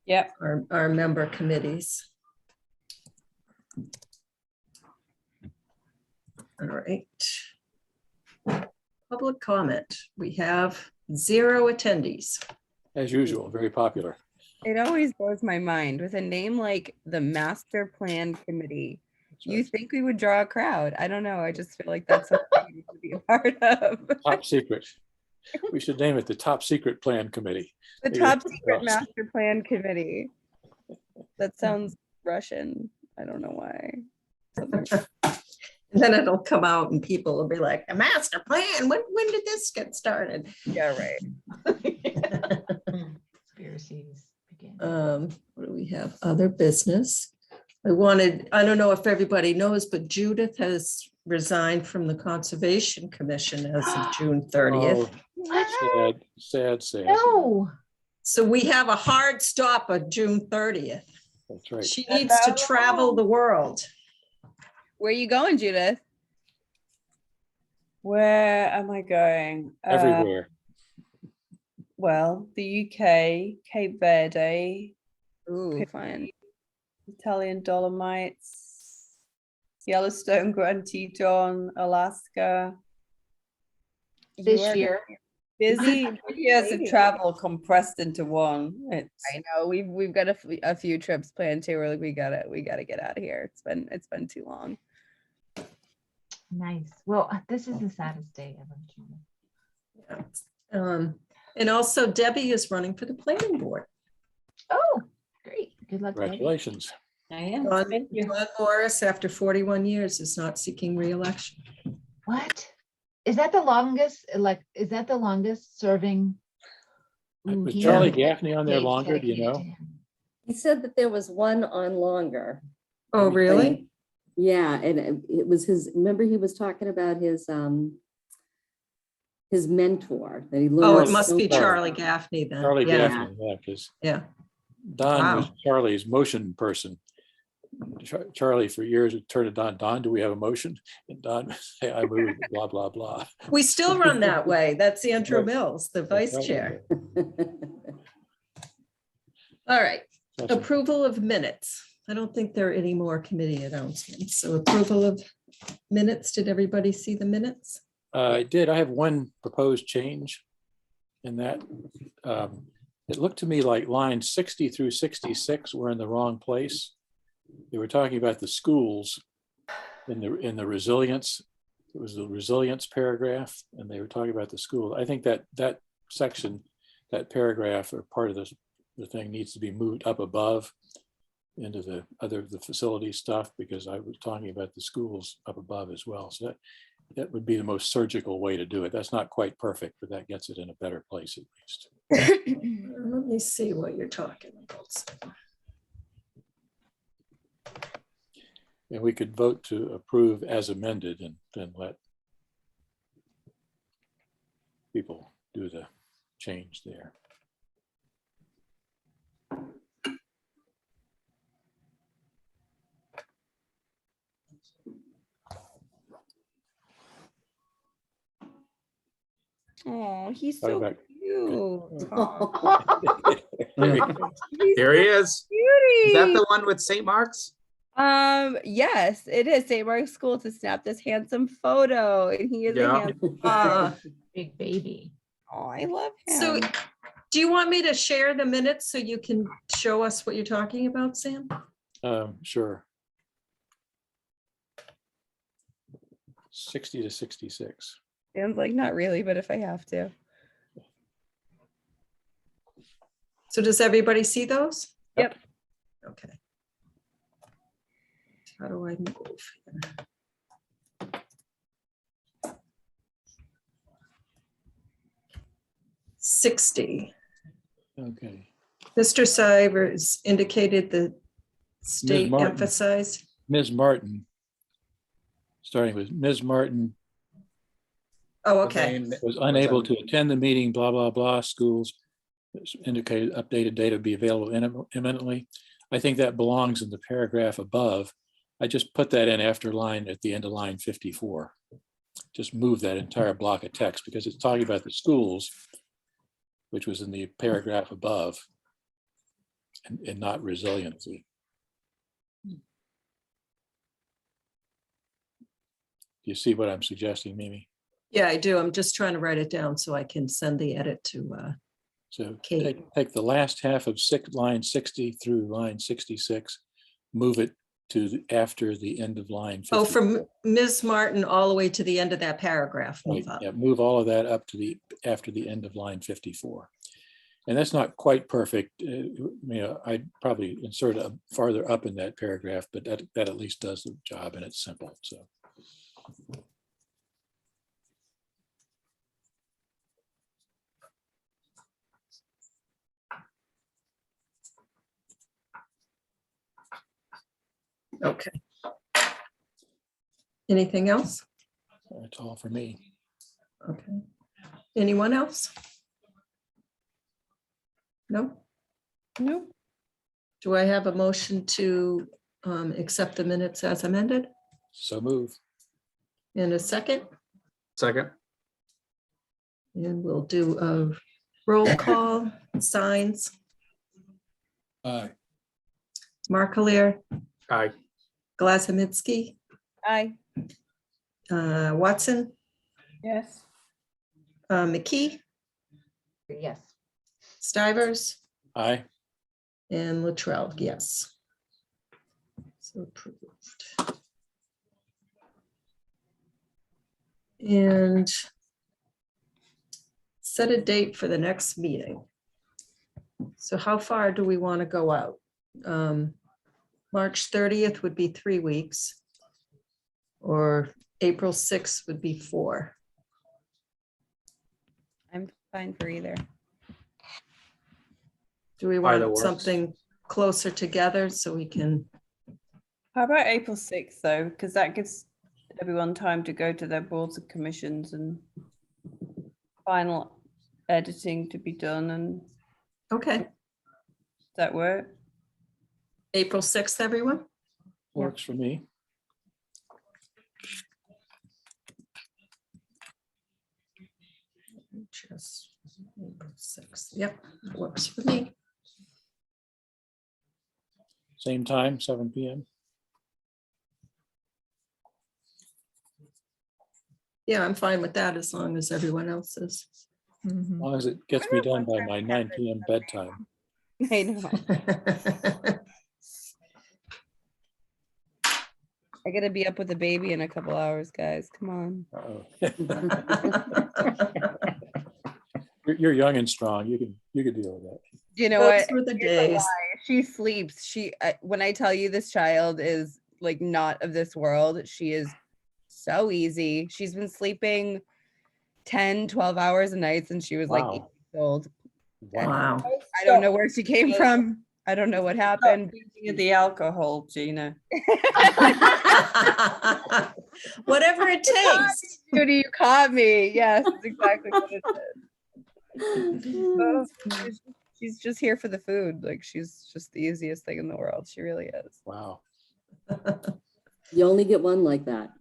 Yep. our member committees. All right. Public comment. We have 0 attendees. As usual, very popular. It always blows my mind with a name like the Master Plan Committee. That's You right. think we would draw a crowd? I don't know. I just feel like that's something we need to be a part of. Top secret. We should name it the Top Secret Plan Committee. The Maybe Top that's Secret us. Master Plan Committee. That sounds Russian. I don't know why. Something- And then it'll come out and people will be like, a master plan, when did this get started? Yeah, right. Conspiracies begin. What do we have? Other business. I don't know if everybody knows, but Judith has resigned from the Conservation Commission as of June 30th. Oh, sad. No. So we have a hard stop of June 30th. That's right. She needs to travel the world. Where are you going, Judith? Where am I going? Everywhere. Well, the UK, Cape Verde, Ooh, fun. Italian Dolomites, Yellowstone, Grand Teton, Alaska. This You are year. Busy years of Great. travel compressed into one. It's I know we've got a few trips planned too. We're like, we gotta get out of here. It's been too long. Nice. Well, this is the saddest day ever. Yeah. And also Debbie is running for the planning board. Oh, great. Good luck. Debbie. Congratulations. I am. Don Thank you. Morris, after 41 years, is not seeking re-election. What? Is that the longest, is that the longest serving? Ooh, Was he Charlie is Gaffney on there dedicated longer? Do you know? to him. He said that there was one on longer. Oh, really? Yeah, and it was remember he was talking about his mentor that he learned. Oh, it must be so much Charlie from. Gaffney then. Charlie Yeah, Gaffney, yeah, because yeah. Don was Wow. Charlie's motion person. Charlie for years would turn to Don, do we have a motion? And Don would say, I move, blah, blah, blah. We still run that way. That's Andrew Right. Mills, the That's vice right. chair. All right, That's- approval of minutes. I don't think there are any more committee announcements. So approval of minutes. Did everybody see the minutes? I did. I have one proposed change in that. It looked to me like lines 60 through 66 were in the wrong place. They were talking about the schools in the resilience. It was the resilience paragraph, and they were talking about the school. I think that section, that paragraph or part of the thing needs to be moved up above into the facility stuff, because I was talking about the schools up above as well. So that would be the most surgical way to do it. That's not quite perfect, but that gets it in a better place at least. Let me see what you're talking about. And we could vote to approve as amended and then let people do the change there. Oh, he's Sorry so about- cute. He's There he is. cutie. Is that the one with St. Mark's? Yes, it is St. Mark's School to snap this handsome photo, and he is a Yeah. handsome. Big baby. Oh, I love him. So do you want me to share the minutes so you can show us what you're talking about, Sam? Sure. 60 to 66. Sounds like not really, but if I have to. So does everybody see those? Yep. Okay. How do I move here? $60. Okay. Mr. Sivers indicated the state Martin. emphasized. Ms. Martin, starting with Ms. Martin Oh, okay. was unable to attend the meeting, blah, blah, blah, schools indicated updated data be available imminently. I think that belongs in the paragraph above. I just put that in after line at the end of line 54. Just move that entire block of text because it's talking about the schools, which was in the paragraph above, and not resiliency. You see what I'm suggesting, Mimi? Yeah, I do. I'm just trying to write it down so I can send the edit to So Kate. take the last half of line 60 through line 66, move it to after the end of line 50. Oh, from Ms. Martin all the way to the end of that paragraph. Right, Move up. yeah, move all of that up to after the end of line 54. And that's not quite perfect. I'd probably insert it farther up in that paragraph, but that at least does the job and it's simple. So. Okay. Anything else? That's all for me. Okay. Anyone else? No? No. Do I have a motion to accept the minutes as amended? So move. In a second? Second. And we'll do a roll call, signs. Aye. Mark Hillier, Aye. Glazominski, Aye. Watson, Yes. McKee, Yes. Stivers, Aye. and Latrell, yes. So approved. And set a date for the next meeting. So how far do we want to go out? March 30th would be 3 weeks. Or April 6th would be 4. I'm fine for either. Do we Either want works. something closer together so we can? How about April 6th though? Because that gives everyone time to go to their boards and commissions and final editing to be done. And does Okay, that work? April 6th, everyone? Works for me. Just April 6th. Yep, works for me. Same time, 7 p.m. Yeah, I'm fine with that as long as everyone else is. As long as it gets me done by my 9 p.m. bedtime. I know. I gotta be up with the baby in a couple hours, guys. Come on. Uh-oh. You're young and strong. You can deal with that. You know Those what? were the Here's a days. lie. She sleeps. When I tell you this child is like not of this world, she is so easy. She's been sleeping 10, 12 hours a night since she was like 8 Wow. years old. Wow. I don't know where she came from. I don't know what happened. Thinking of the alcohol, Gina. Whatever it takes. Judy, you caught me. Yes, that's exactly what it is. Oh, she's just here for the food. Like she's just the easiest thing in the world. She really is. Wow. You only get one like that.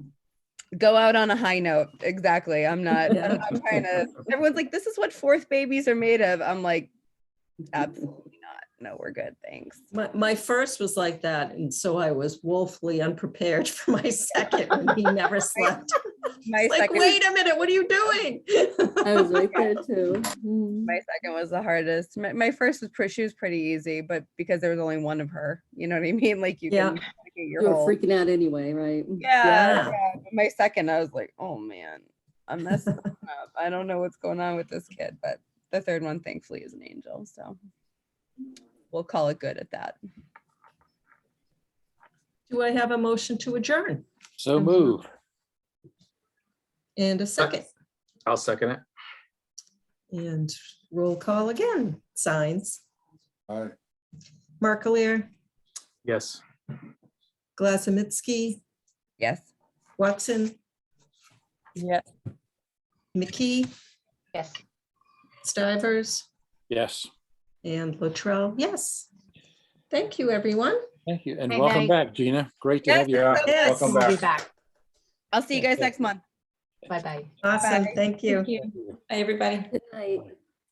Go out on a high note. Exactly. I'm not Yeah. trying to. Everyone's like, this is what fourth babies are made of. I'm like, absolutely not. No, we're good. Thanks. My first was like that, and so I was woefully unprepared for my second when he never slept. My It's like, second, wait a minute, what are you doing? I was right there too. Mm. my second was the hardest. My first was she was pretty easy, but because there was only one of her, you know what I mean? Like you Yeah. can get You your were whole. freaking out anyway, right? Yeah. Yeah. But my second, I was like, oh man, I'm messing up. I don't know what's going on with this kid, but the third one, thankfully, is an angel. So we'll call it good at that. Do I have a motion to adjourn? So move. And a second. I'll second it. And roll call again. Signs. Aye. Marklear, Yes. Glazominski, Yes. Watson, Yeah. McKee, Yes. Stivers, Yes, and Latrell. Yes. Thank you, everyone. thank you. And Night, welcome night. back, Gina. Great to Yes. have you. Yeah, back. Yes. welcome We'll be back. back. I'll see you guys Okay. next month. Bye-bye. Awesome. Bye. Thank you. Thank you. Bye, everybody. Good night.